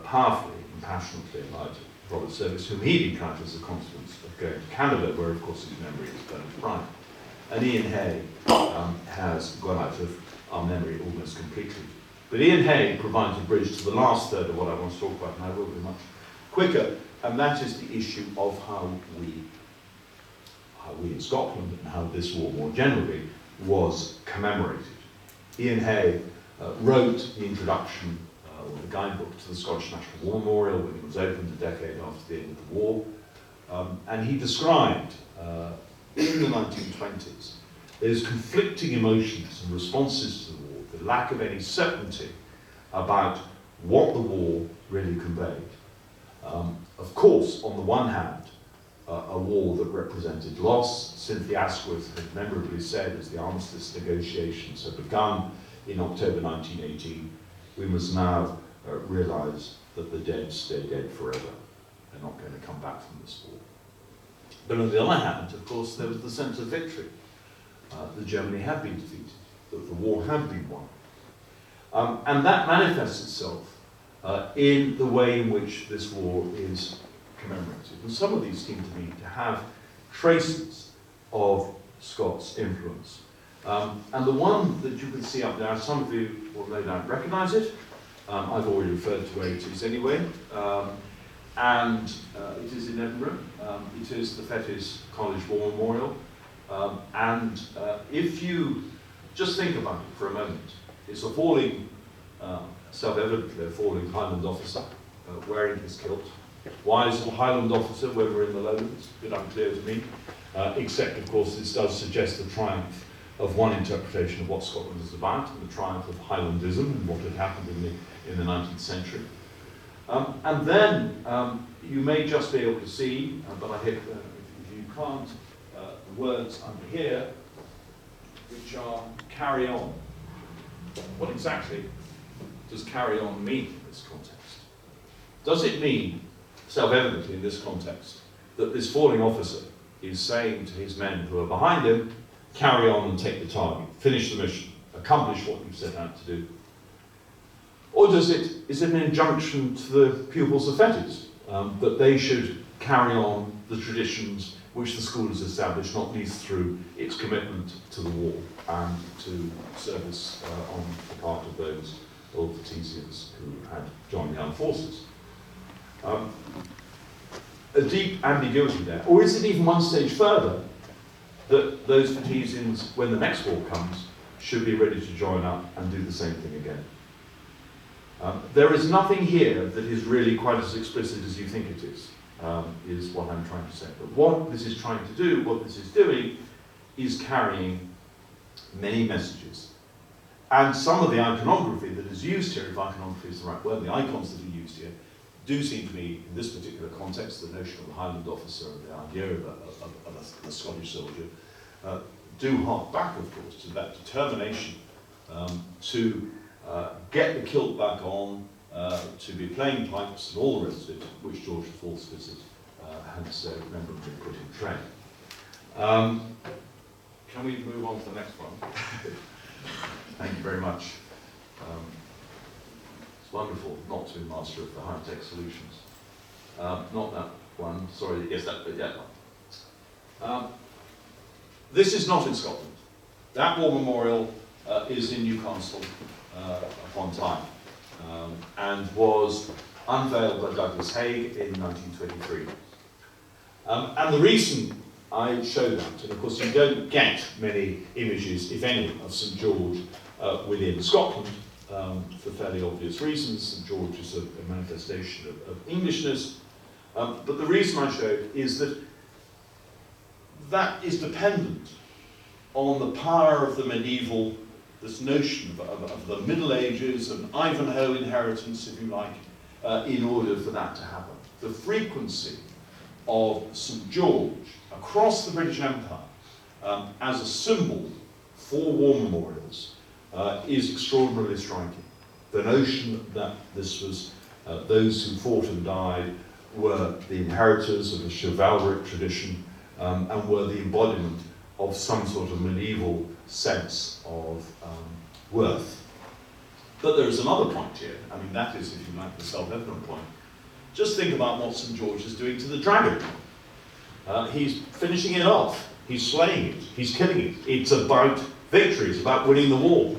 powerfully and passionately about Robert Service, whom he'd encountered as a consequence of going to Canada, where of course his memory is burned bright. And Ian Hay has gone out of our memory almost completely. But Ian Hay provides a bridge to the last third of what I want to talk about, and I will be much quicker, and that is the issue of how we in Scotland and how this war more generally was commemorated. Ian Hay wrote the introduction or the guidebook to the Scottish National War Memorial when it was opened a decade after the end of the war, and he described in the 1920s those conflicting emotions and responses to the war, the lack of any certainty about what the war really conveyed. Of course, on the one hand, a war that represented loss. Cynthia Asquith had memorably said, as the armistice negotiations had begun in October 1918, we must now realise that the dead stay dead forever. They're not going to come back from this war. But on the other hand, of course, there was the sense of victory. That Germany had been defeated, that the war had been won. And that manifests itself in the way in which this war is commemorated. And some of these seem to me to have traces of Scots influence. And the one that you can see up there, some of you will no doubt recognise it. I've already referred to where it is anyway. And it is in Edinburgh. It is the Fettes College War Memorial. And if you just think about it for a moment, it's a falling, self-evidently a falling Highland officer wearing his kilt. Why is it a Highland officer when we're in the Lowlands? A bit unclear to me, except of course this does suggest the triumph of one interpretation of what Scotland is about, and the triumph of Highlandism and what had happened in the 19th century. And then you may just be able to see, but I hope if you can't, the words under here, which are carry on. What exactly does carry on mean in this context? Does it mean, self-evidently in this context, that this falling officer is saying to his men who are behind him, carry on and take the target, finish the mission, accomplish what you've set out to do? Or is it an injunction to the pupils of Fettes that they should carry on the traditions which the school has established, not least through its commitment to the war and to service on the part of those old Fatesians who had joined the armed forces. A deep ambiguity there. Or is it even one stage further that those Fatesians, when the next war comes, should be ready to join up and do the same thing again? There is nothing here that is really quite as explicit as you think it is what I'm trying to say. But what this is trying to do, what this is doing, is carrying many messages. And some of the iconography that is used here, if iconography is the right word, the icons that are used here, do seem to me, in this particular context, the notion of the Highland officer and the idea of a Scottish soldier, do hark back, of course, to that determination to get the kilt back on, to be playing pipes and all the rest of it, which George IV's visit had memorably put in train. Can we move on to the next one? Thank you very much. It's wonderful not to be master of the high-tech solutions. Not that one, sorry, yes, that, but yeah. This is not in Scotland. That war memorial is in Newcastle upon Tyne, and was unveiled by Douglas Haig in 1923. And the reason I show that, and of course you don't get many images, if any, of St George within Scotland, for fairly obvious reasons. St George is a manifestation of Englishness, but the reason I show it is that that is dependent on the power of the medieval, this notion of the Middle Ages, and Ivanhoe inheritance, if you like, in order for that to happen. The frequency of St George across the British Empire as a symbol for war memorials is extraordinarily striking. The notion that this was those who fought and died were the inheritors of a chivalric tradition and were the embodiment of some sort of medieval sense of worth. But there is another point here. I mean, that is, if you like, the self-evident point. Just think about what St George is doing to the dragon. He's finishing it off. He's slaying it. He's killing it. It's about victory. It's about winning the war.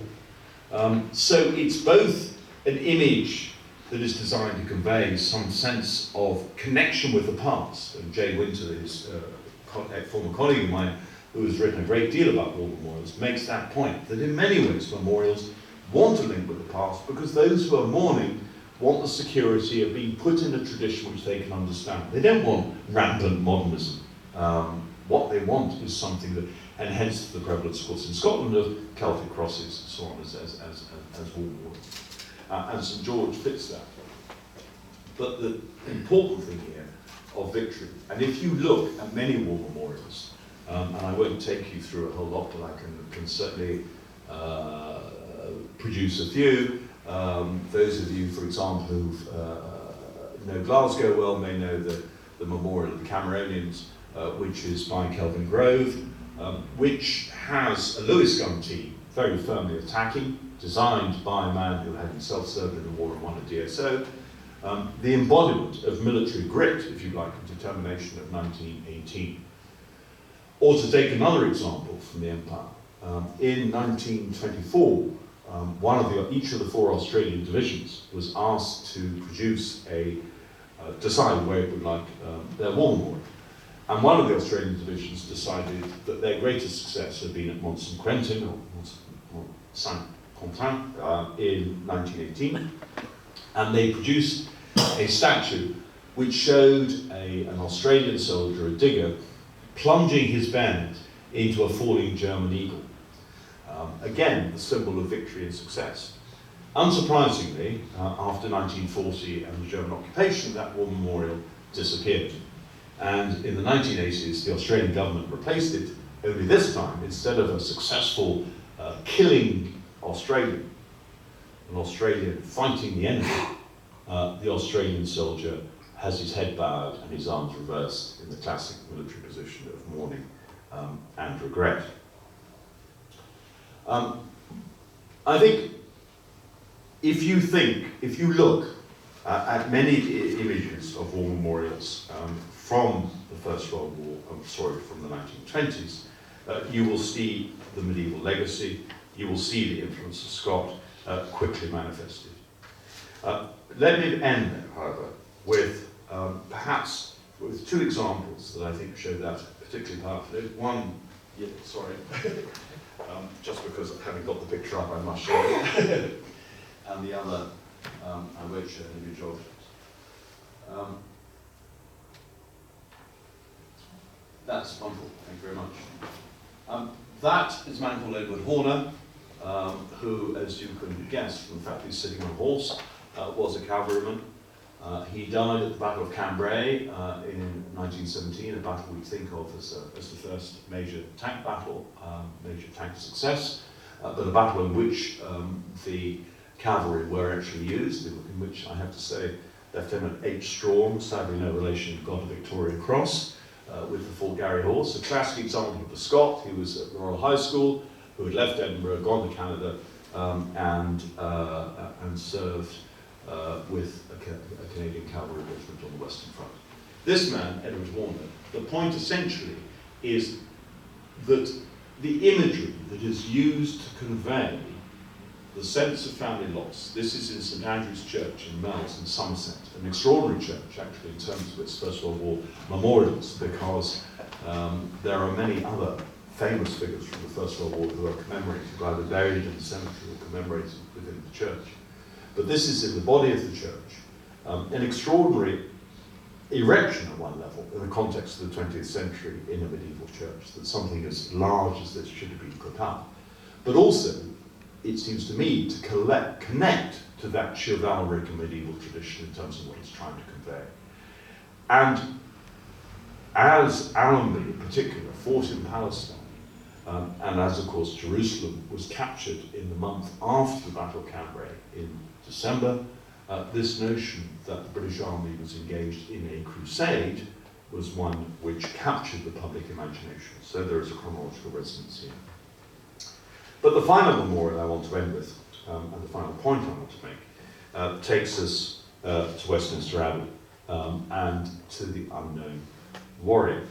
So it's both an image that is designed to convey some sense of connection with the past. And Jay Winter, his former colleague of mine, who has written a great deal about war memorials, makes that point, that in many ways memorials want to link with the past because those who are mourning want the security of being put in a tradition which they can understand. They don't want rampant modernism. What they want is something that, and hence the prevalence, of course, in Scotland of Celtic crosses and so on as war memorials. And St George fits that. But the important thing here of victory, and if you look at many war memorials, and I won't take you through a whole lot, but I can certainly produce a few. Those of you, for example, who know Glasgow well may know the Memorial of the Cameronians, which is by Kelvin Grove, which has a Lewis gun team very firmly attacking, designed by a man who had himself served in the war and won a DSO, the embodiment of military grit, if you like, and determination of 1918. Or to take another example from the Empire, in 1924, each of the 4 Australian divisions was asked to produce decide where it would like their war memorial. And one of the Australian divisions decided that their greatest success had been at Mont Saint-Quentin, or Saint-Quentin, in 1918. And they produced a statue which showed an Australian soldier, a digger, plunging his bayonet into a falling German eagle. Again, the symbol of victory and success. Unsurprisingly, after 1940 and the German occupation, that war memorial disappeared. And in the 1980s, the Australian government replaced it, only this time, instead of a successful killing an Australian fighting the enemy, the Australian soldier has his head bowed and his arms reversed in the classic military position of mourning and regret. I think if you look at many images of war memorials from the First World War, from the 1920s, you will see the medieval legacy, you will see the influence of Scott quickly manifested. Let me end there, however, with perhaps with two examples that I think show that particularly powerfully. One, yeah, sorry, just because having got the picture up I must show it, and the other I won't show an image of. That's wonderful, thank you very much. That is a man called Edward Horner, who, as you can guess from the fact he's sitting on a horse, was a cavalryman. He died at the Battle of Cambrai in 1917, a battle we think of as the first major tank battle, major tank success, but a battle in which the cavalry were actually used, in which I have to say Lieutenant H. Strachan, sadly no relation, got a Victoria Cross with the Fort Garry horse. A classic example of a Scot who was at the Royal High School, who had left Edinburgh, gone to Canada, and served with a Canadian cavalry regiment on the Western Front. This man, Edward Horner, the point essentially is that the imagery that is used to convey the sense of family loss. This is in St Andrew's Church in Mells in Somerset, an extraordinary church actually in terms of its First World War memorials, because there are many other famous figures from the First World War who are commemorated, either buried in the cemetery or commemorated within the church. But this is in the body of the church, an extraordinary erection at one level in the context of the 20th century in a medieval church, that something as large as this should have been put up. But also, it seems to me to connect to that chivalric and medieval tradition in terms of what it's trying to convey. And as Allenby in particular fought in Palestine, and as of course Jerusalem was captured in the month after the Battle of Cambrai in December, this notion that the British Army was engaged in a crusade was one which captured the public imagination. So there is a chronological resonance here. But the final memorial I want to end with, and the final point I want to make, takes us to Westminster Abbey and to the unknown warrior,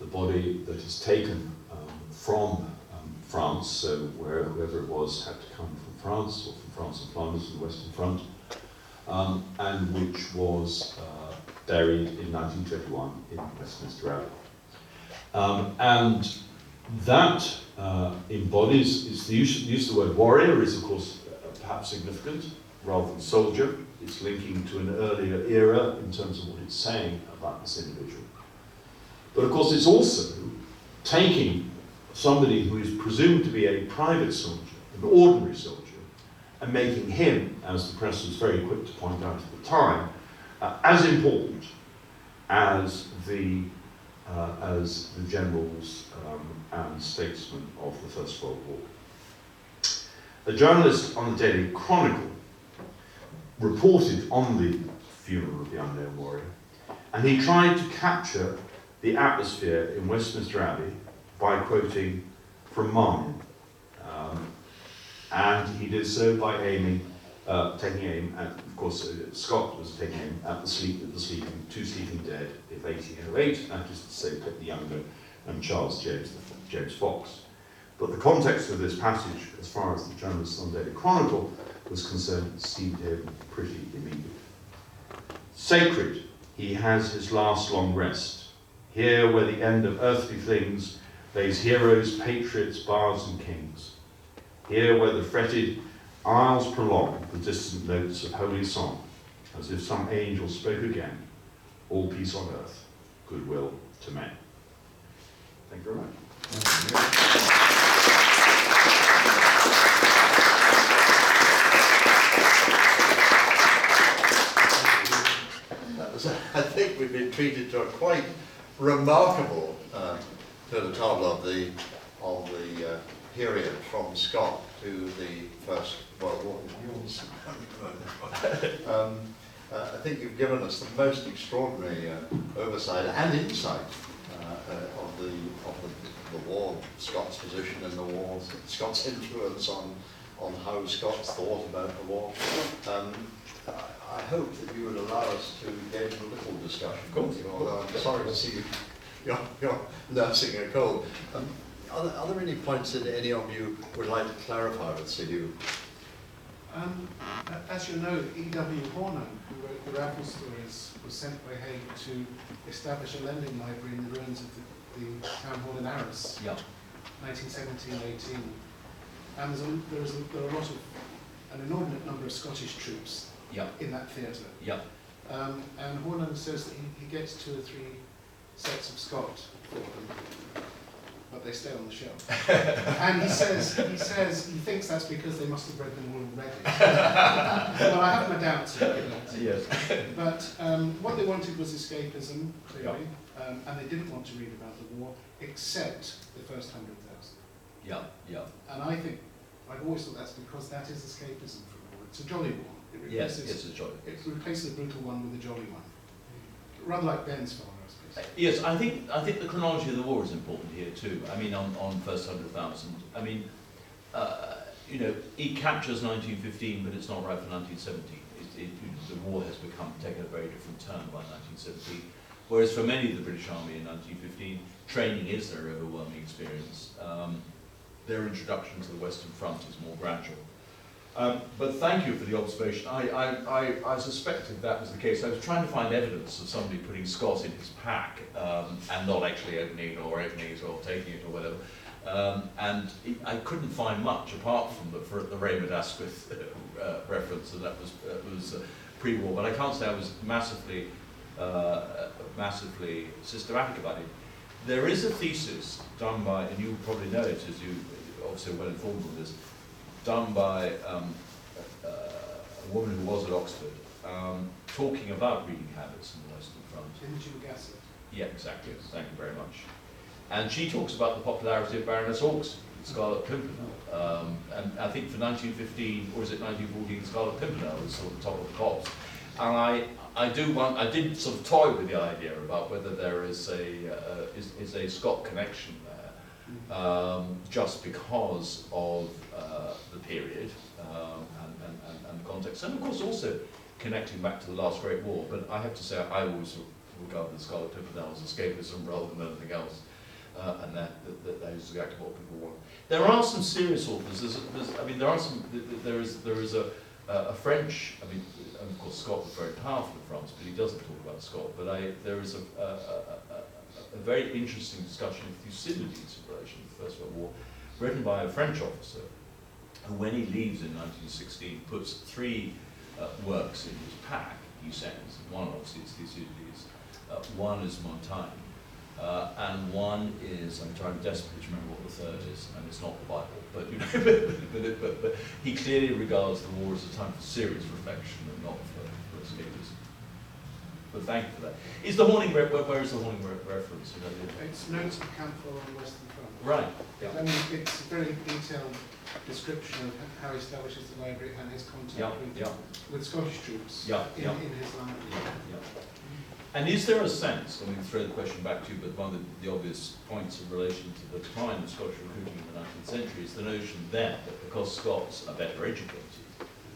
the body that is taken from France, so whoever it was had to come from France, or from France and Flanders and the Western Front, and which was buried in 1921 in Westminster Abbey. And that embodies, is the use of the word warrior is of course perhaps significant rather than soldier. It's linking to an earlier era in terms of what it's saying about this individual. But of course it's also taking somebody who is presumed to be a private soldier, an ordinary soldier, and making him, as the press was very quick to point out at the time, as important as the generals and statesmen of the First World War. A journalist on the Daily Chronicle reported on the funeral of the unknown warrior, and he tried to capture the atmosphere in Westminster Abbey by quoting from Marmion. And he did so by taking aim at, of course, Scott was taking aim at two sleeping dead of 1808, that is to say, the younger Charles James Fox. But the context of this passage, as far as the journalist on Daily Chronicle was concerned, seemed to him pretty immediate. Sacred, he has his last long rest. Here where the end of earthly things lays heroes, patriots, bards and kings. Here where the fretted aisles prolong the distant notes of holy song, as if some angel spoke again, all peace on earth, goodwill to men. Thank you very much. I think we've been treated to a quite remarkable tour de table of the period from Scott to the First World War. I think you've given us the most extraordinary oversight and insight of the war, Scott's position in the war, Scott's influence on how Scots thought about the war. I hope that you would allow us to engage in a little discussion. Of course. Although I'm sorry to see you're nursing a cold. Are there any points that any of you would like to clarify with Sir Hew? As you know, E.W. Hornung, who wrote the Raffles stories, was sent by Haig to establish a lending library in the ruins of the town hall in Arras, 1917-18. And there are a lot of, an inordinate number of Scottish troops in that theatre. And Hornung says that he gets 2 or 3 sets of Scott for them, but they stay on the shelf. And he says he thinks that's because they must have read them already. Well, I have my doubts about that. Yes. But what they wanted was escapism, clearly, and they didn't want to read about the war, except the first 100,000. And I think, I've always thought that's because that is escapism from war. It's a jolly war. Yes, it's a jolly. It replaces the brutal one with a jolly one. Rather like Ben's father, I suppose. Yes, I think the chronology of the war is important here too. I mean, on first 100,000. I mean, you know, it captures 1915, but it's not right for 1917. The war has taken a very different turn by 1917. Whereas for many of the British Army in 1915, training is their overwhelming experience. Their introduction to the Western Front is more gradual. But thank you for the observation. I suspected that was the case. I was trying to find evidence of somebody putting Scott in his pack and not actually opening it or taking it or whatever. And I couldn't find much apart from the Raymond Asquith reference, and that was pre-war. But I can't say I was massively systematic about it. There is a thesis done by, and you probably know it as you obviously are well informed on this, done by a woman who was at Oxford, talking about reading habits in the Western Front. Imogen Gassett. Yeah, exactly. Thank you very much. And she talks about the popularity of Baroness Hawke's Scarlet Pimpernel. And I think for 1915, or is it 1914, Scarlet Pimpernel was sort of top of the pops. And I did sort of toy with the idea about whether there is a Scott connection there, just because of the period and the context, and of course also connecting back to the last Great War. But I have to say, I always regard the Scarlet Pimpernel as escapism rather than anything else, and that is exactly what people want. There are some serious authors. There is a French. I mean, of course, Scott was very powerful in France, but he doesn't talk about Scott. But there is a very interesting discussion of Thucydides in relation to the First World War, written by a French officer, who, when he leaves in 1916, puts 3 works in his pack. He sends one, obviously, is Thucydides, one is Montaigne, and one is, I'm desperate to remember what the third is, and it's not the Bible, but you know, but he clearly regards the war as a time for serious reflection and not for escapism. But thank you for that. Is the Horning where is the Horning reference? It's Notes of Campbell on the Western Front. Right. Yeah. I mean, it's a very detailed description of how he establishes the library and his contact with Scottish troops in his library. And is there a sense, let me throw the question back to you, but one of the obvious points in relation to the decline of Scottish recruiting in the 19th century is the notion then that because Scots are better educated,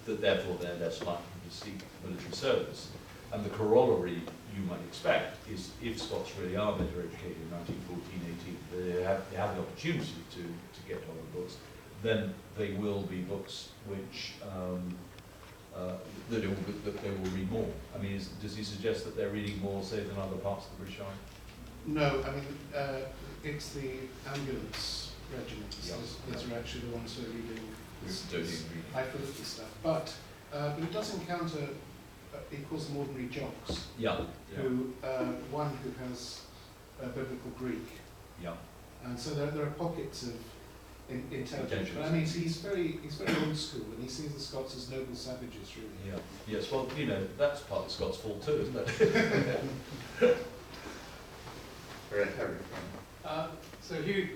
that therefore they're less likely to seek military service. And the corollary you might expect is if Scots really are better educated in 1914, 18, they have the opportunity to get on the books, then they will be books which that they will read more. I mean, does he suggest that they're reading more, say, than other parts of the British Army? No, I mean, it's the ambulance regiments. Those are actually the ones who are reading high-fidelity stuff. But he does encounter, he calls them ordinary jocks, who, one who has biblical Greek. And so there are pockets of intelligence. But I mean, he's very old school, and he sees the Scots as noble savages, really. Yes, well, you know, that's part of Scots' fault too, isn't it? So Hugh,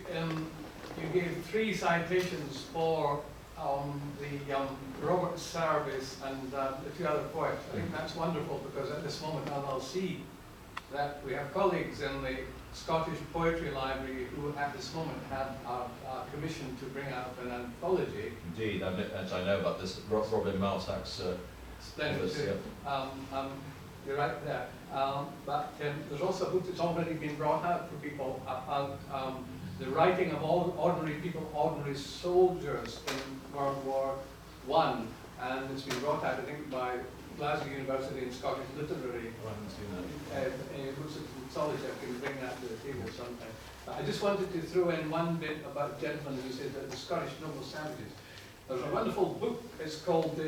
you gave 3 citations for the Robert Service and the 2 other poets. I think that's wonderful, because at this moment I'll see that we have colleagues in the Scottish Poetry Library who at this moment have a commission to bring out an anthology. Indeed, as I know about this, Robin Malsack's Splendid. Yes, You're right there. But there's also a book that's already been brought out for people about the writing of all ordinary people, ordinary soldiers in World War I. And it's been brought out, I think, by Glasgow University and Scottish Literary. I haven't seen that. Books of Solitude. I can bring that to the table sometime. But I just wanted to throw in one bit about a gentleman who said that the Scottish noble savages. There's a wonderful book, it's called,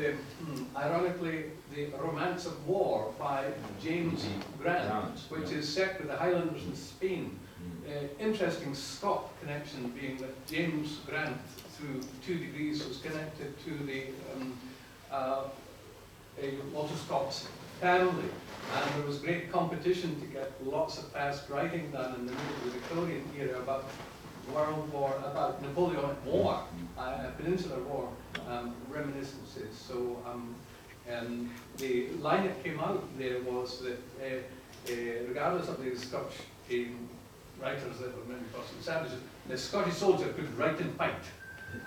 ironically, The Romance of War by James Grant, which is set with the Highlanders in Spain. Interesting Scot connection being that James Grant, through 2 degrees, was connected to the Walter Scott's family. And there was great competition to get lots of fast writing done in the middle of the Victorian era about World War, about Napoleonic War, Peninsular War, reminiscences. So the line that came out there was that regardless of the Scottish writers that were maybe possibly savages, the Scottish soldier could write and fight.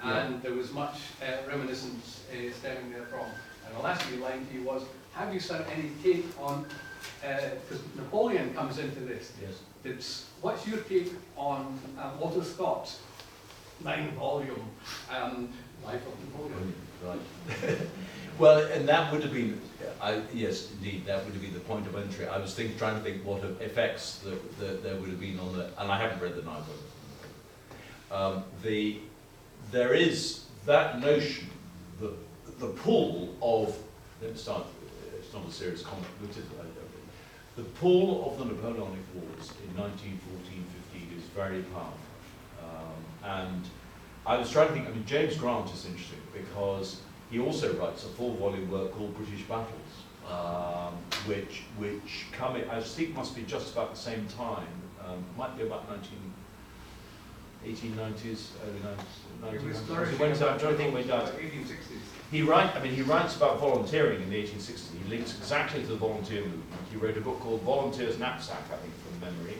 And there was much reminiscence stemming therefrom. And the last line to you was, have you sir any take on, because Napoleon comes into this, what's your take on Walter Scott's 9-volume Life of Napoleon? Right. Well, and that would have been, yes, indeed, that would have been the point of entry. I was trying to think what effects there would have been on the, and I haven't read the 9-volume. There is that notion, the pull of, let me start, it's not a serious comment, but the pull of the Napoleonic Wars in 1914-15 is very powerful. And I was trying to think, I mean, James Grant is interesting because he also writes a 4-volume work called British Battles, which come in, I think must be just about the same time, might be about 1890s, early 1900s. It was I'm trying to think when he died. 1860s. He writes about volunteering in the 1860s. He links exactly to the volunteer movement. He wrote a book called Volunteer's Knapsack, I think, from memory.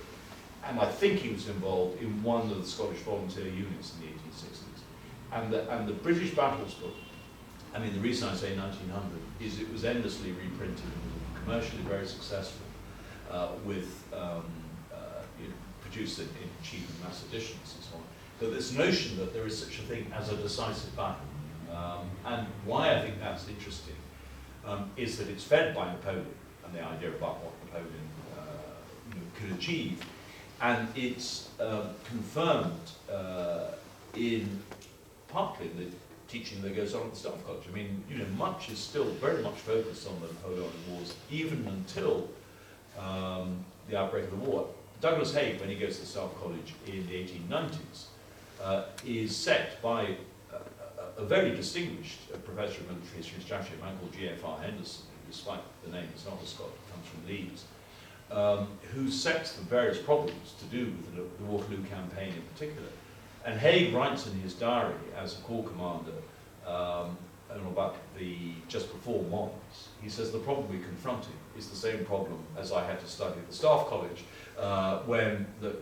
And I think he was involved in one of the Scottish volunteer units in the 1860s. And the British Battles book, I mean, the reason I say 1900 is it was endlessly reprinted and was commercially very successful produced in cheap and mass editions and so on. But this notion that there is such a thing as a decisive battle, and why I think that's interesting, is that it's fed by Napoleon and the idea about what Napoleon could achieve, and it's confirmed in partly the teaching that goes on at the Staff College. I mean, much is still very much focused on the Napoleonic Wars, even until the outbreak of the war. Douglas Haig, when he goes to the Staff College in the 1890s, is set by a very distinguished professor of military history and strategy, a man called G.F.R. Henderson, who, despite the name, is not a Scot, comes from Leeds, who sets the various problems to do with the Waterloo campaign in particular. And Haig writes in his diary as a corps commander about just before Mons, he says the problem we're confronting is the same problem as I had to study at the Staff College when the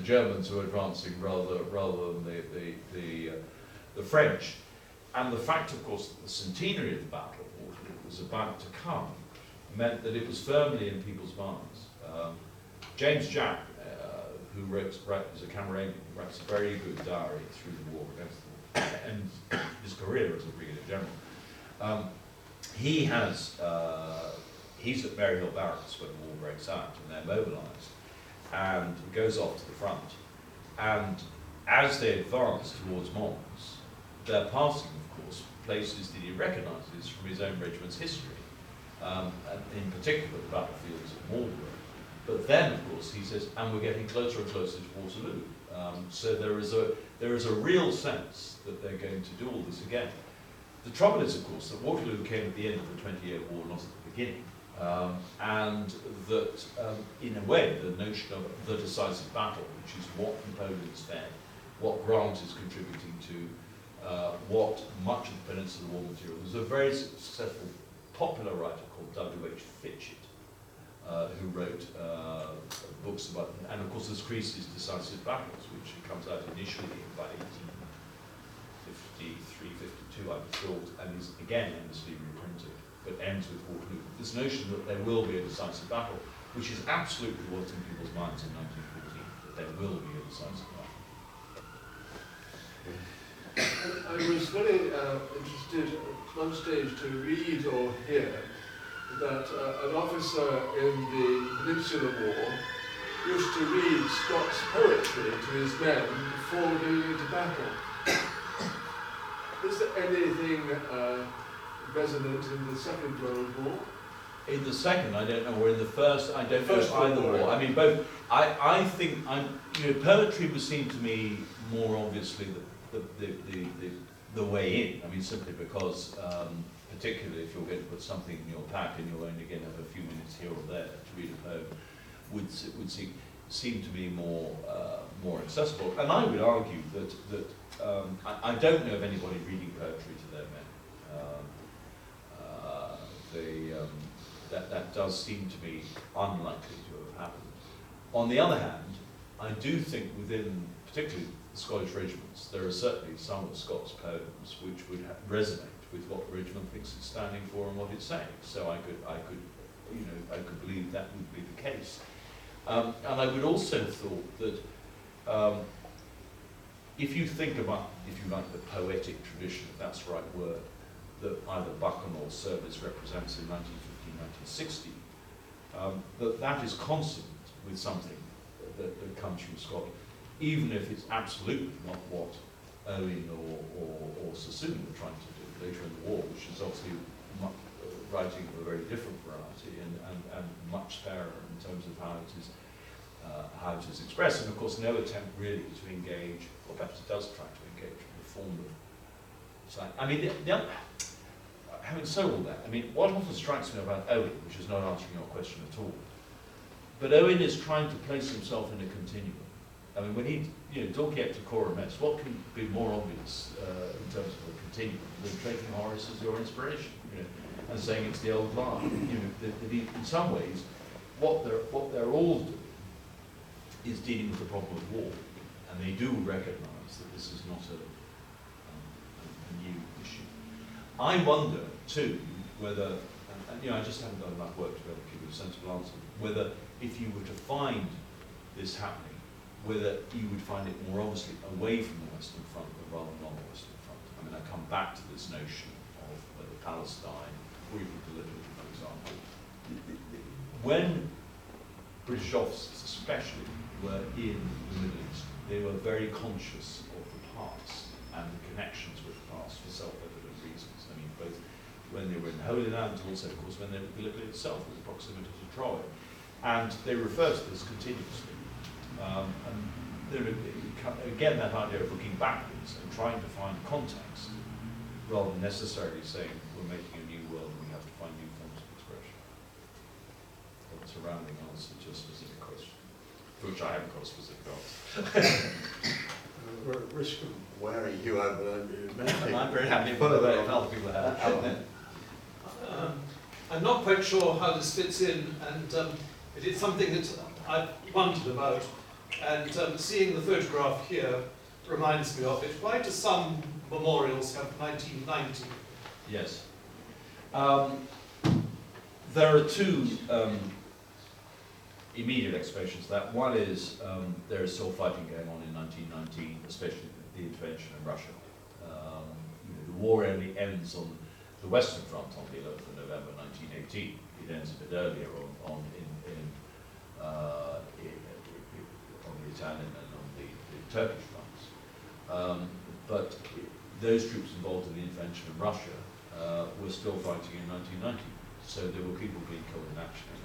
Germans who are advancing rather than the French. And the fact, of course, that the centenary of the Battle of Waterloo was about to come meant that it was firmly in people's minds. James Jack, who is a Cameronian, writes a very good diary through the war against the war, and his career as a brigadier general. He's at Maryhill Barracks when the war breaks out, and they're mobilised, and he goes off to the front. And as they advance towards Mons, they're passing, of course, places that he recognises from his own regiment's history, and in particular the battlefields of Marlborough. But then, of course, he says, and we're getting closer and closer to Waterloo. So there is a real sense that they're going to do all this again. The trouble is, of course, that Waterloo came at the end of the 20-year war, not at the beginning. And that, in a way, the notion of the decisive battle, which is what Napoleon's fed, what Grant is contributing to, what much of the Peninsular War material, there's a very successful popular writer called W.H. Fitchett, who wrote books about, and of course there's Creasy's Decisive Battles, which comes out initially in about 1850, 352, I thought, and is again endlessly reprinted, but ends with Waterloo. This notion that there will be a decisive battle, which is absolutely what's in people's minds in 1914, that there will be a decisive battle. I was very interested at one stage to read or hear that an officer in the Peninsular War used to read Scott's poetry to his men before going into battle. Is there anything resonant in the Second World War? In the second, I don't know, or in the first, I don't know First either War. war. I mean, both. I think poetry would seem to me more obviously the way in. I mean, simply because, particularly if you're going to put something in your pack and you're only going to have a few minutes here or there to read a poem, would seem to be more accessible. And I would argue that I don't know of anybody reading poetry to their men. That does seem to me unlikely to have happened. On the other hand, I do think within particularly the Scottish regiments, there are certainly some of Scott's poems which would resonate with what the regiment thinks it's standing for and what it's saying. So I could believe that would be the case. And I would also have thought that if you think about, if you like, the poetic tradition, if that's the right word, that either Buchan or Service represents in 1950, 1960, that is consonant with something that comes from Scott, even if it's absolutely not what Owen or Sassoon were trying to do later in the war, which is obviously writing of a very different variety and much fairer in terms of how it is expressed. And of course, no attempt really to engage, or perhaps it does try to engage in the form of slang. I mean, having said all that, I mean, what often strikes me about Owen, which is not answering your question at all, but Owen is trying to place himself in a continuum. I mean, when he, Dulciet to Cora Mess, what can be more obvious in terms of a continuum than taking Horace as your inspiration, and saying it's the old line, that he, in some ways, what they're all doing is dealing with the problem of war, and they do recognise that this is not a new issue. I wonder too whether, and I just haven't done enough work to be able to give you a sensible answer, whether if you were to find this happening, whether you would find it more obviously away from the Western Front rather than on the Western Front. I mean, I come back to this notion of whether Palestine, or even Gallipoli, for example. When British officers especially were in the Middle East, they were very conscious of the past and the connections with the past for self-evident reasons. I mean, both when they were in the Holy Land, and also, of course, when they were in Gallipoli itself, with the proximity to Troy. And they refer to this continuously. And there, again, that idea of looking backwards and trying to find context, rather than necessarily saying we're making a new world and we have to find new forms of expression. But surrounding answer to a specific question, for which I haven't got a specific answer. Risk of wearing you out, but I'm very happy for that if other people have. I'm not quite sure how this fits in, and it is something that I've wondered about. And seeing the photograph here reminds me of it. Why do some memorials have 1990? Yes. There are two immediate explanations to that. One is there is still fighting going on in 1919, especially the intervention in Russia. The war only ends on the Western Front on the 11th of November 1918. It ends a bit earlier on the Italian and on the Turkish fronts. But those troops involved in the intervention in Russia were still fighting in 1919. So there were people being killed in action in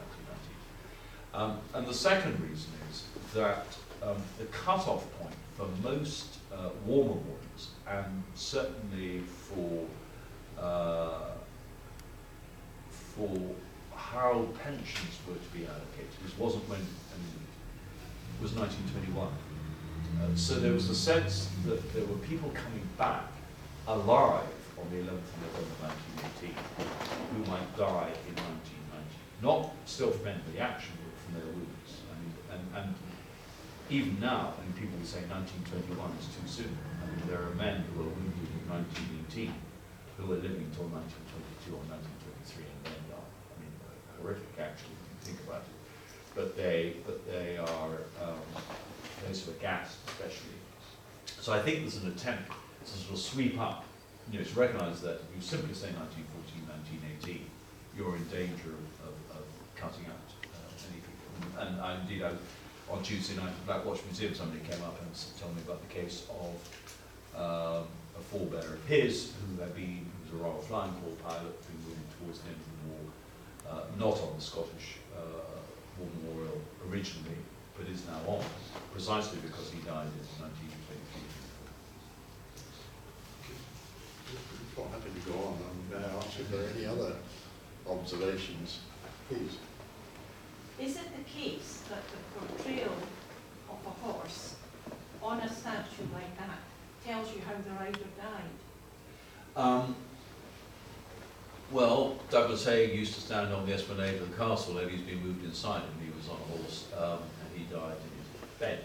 1919. And the second reason is that the cut-off point for most war memorials, and certainly for how pensions were to be allocated, wasn't when, it was 1921. So there was a sense that there were people coming back alive on the 11th of November 1918 who might die in 1990. Not still from enemy action, but from their wounds. And even now, when people would say 1921 is too soon, I mean, there are men who were wounded in 1918 who were living until 1922 or 1923 and then died. I mean, horrific actually, if you think about it. But they are those who are gassed especially. So I think there's an attempt to sort of sweep up, to recognise that if you simply say 1914, 1918, you're in danger of cutting out many people. And indeed, on Tuesday night at the Black Watch Museum, somebody came up and told me about the case of a forebear of his who was a Royal Flying Corps pilot, being moving towards the end of the war, not on the Scottish War Memorial originally, but is now on, precisely because he died in 1923. Quite happy to go on. I'm going to ask if there are any other observations, please. Is it the case that the portrayal of a horse on a statue like that tells you how the rider died? Well, Douglas Haig used to stand on the esplanade of the castle, and he's been moved inside, and he was on a horse, and he died in his bed.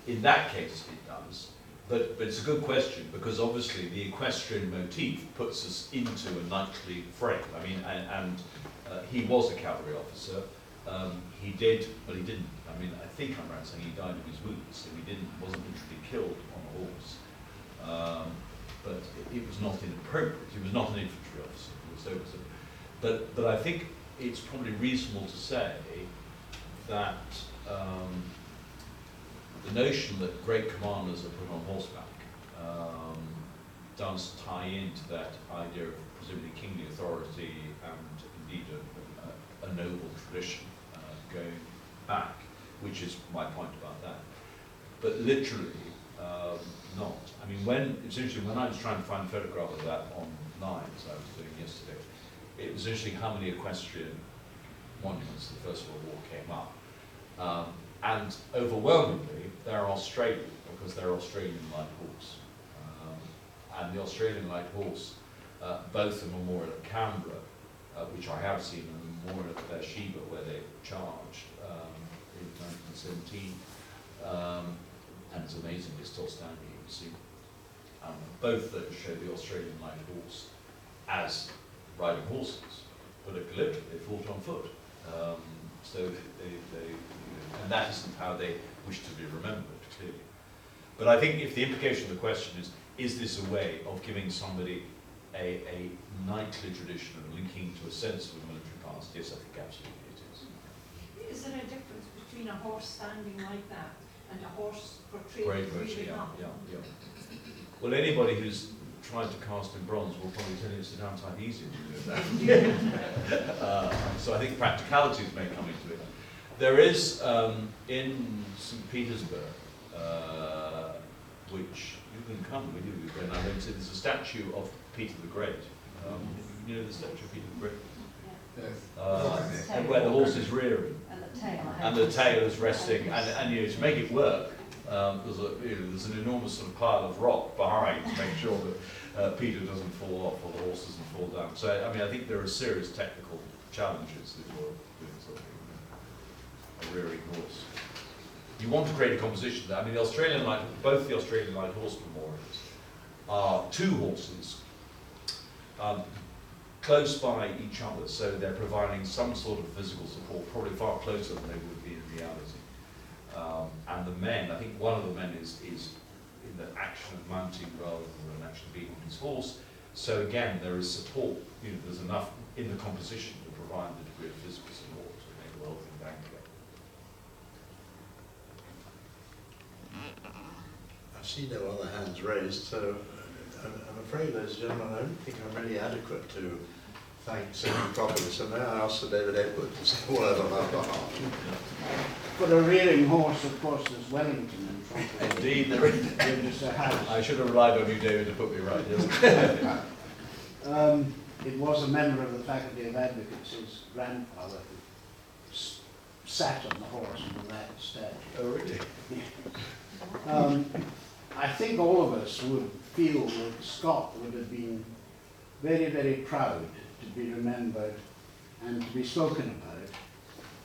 In that case, it does. But it's a good question, because obviously the equestrian motif puts us into a knightly frame. I mean, and he was a cavalry officer. He did, but he didn't. I mean, I think I'm right saying he died of his wounds, so he wasn't literally killed on a horse. But it was not inappropriate. He was not an infantry officer. He was so. But I think it's probably reasonable to say that the notion that great commanders are put on horseback does tie into that idea of presumably kingly authority and indeed a noble tradition going back, which is my point about that. But literally, not. I mean, it's interesting, when I was trying to find a photograph of that online, as I was doing yesterday, it was interesting how many equestrian monuments in the First World War came up. And overwhelmingly, they're Australian, because they're Australian light horse. And the Australian light horse, both the memorial at Canberra, which I have seen, and the memorial at Beersheba, where they charged in 1917, and it's amazing, it's still standing, you can see. Both those show the Australian light horse as riding horses, but at Gallipoli they fought on foot. So and that isn't how they wish to be remembered, clearly. But I think if the implication of the question is this a way of giving somebody a knightly tradition and linking to a sense of a military past? Yes, I think absolutely it is. Is there a difference between a horse standing like that and a horse portrayed really up? Yeah. Well, anybody who's tried to cast in bronze will probably tell you it's a damn sight easier to do that. So I think practicalities may come into it. There is in St. Petersburg, which you can come with you, and I went to, there's a statue of Peter the Great. You know the statue of Peter the Great? Yes. And where the horse is rearing. And the tail is resting, and to make it work, there's an enormous sort of pile of rock behind to make sure that Peter doesn't fall off or the horse doesn't fall down. So, I mean, I think there are serious technical challenges that you're doing something, a rearing horse. You want to create a composition. I mean, both the Australian light horse memorials are two horses close by each other, so they're providing some sort of physical support, probably far closer than they would be in reality. And the men, I think one of the men is in the action of mounting rather than actually being on his horse. So again, there is support, there's enough in the composition to provide the degree of physical support to make the whole thing banquet. I see no other hands raised, so I'm afraid, ladies and gentlemen, I don't think I'm really adequate to thank Senator Crocker. So may I ask Sir David Edward to say a word on our behalf? But a rearing horse, of course, is Wellington in front of it. Indeed, there is. I should have relied on you, David, to put me right, yes. It was a member of the Faculty of Advocates, his grandfather, who sat on the horse in that statue. Oh, really? I think all of us would feel that Scott would have been very, very proud to be remembered and to be spoken about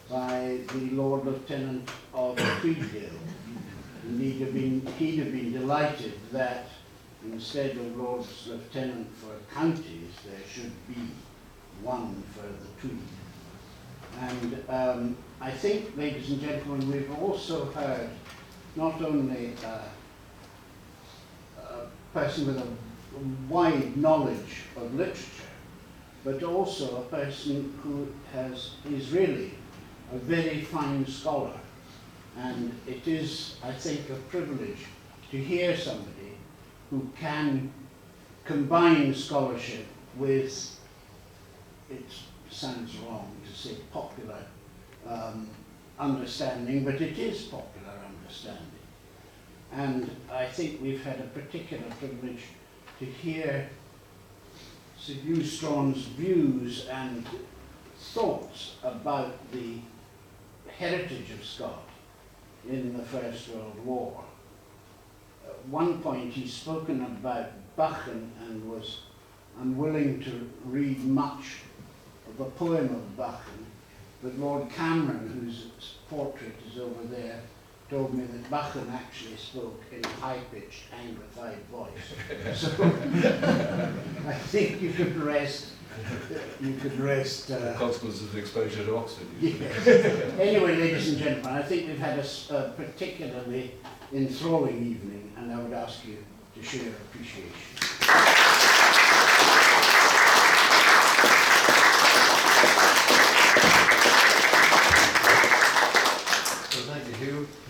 by the Lord Lieutenant of Tweeddale, And he'd have been delighted that instead of Lords Lieutenant for counties, there should be one for the Tweed. And I think, ladies and gentlemen, we've also heard not only a person with a wide knowledge of literature, but also a person who is really a very fine scholar. And it is, I think, a privilege to hear somebody who can combine scholarship with, it sounds wrong to say popular understanding, but it is popular understanding. And I think we've had a particular privilege to hear Sir Hew Strachan's views and thoughts about the heritage of Scott in the First World War. At one point he's spoken about Buchan and was unwilling to read much of a poem of Buchan, but Lord Cameron, whose portrait is over there, told me that Buchan actually spoke in a high-pitched, anglified voice. So I think you could rest. The consequences of exposure to Oxford. Yes. Anyway, ladies and gentlemen, I think we've had a particularly enthralling evening, and I would ask you to share appreciation.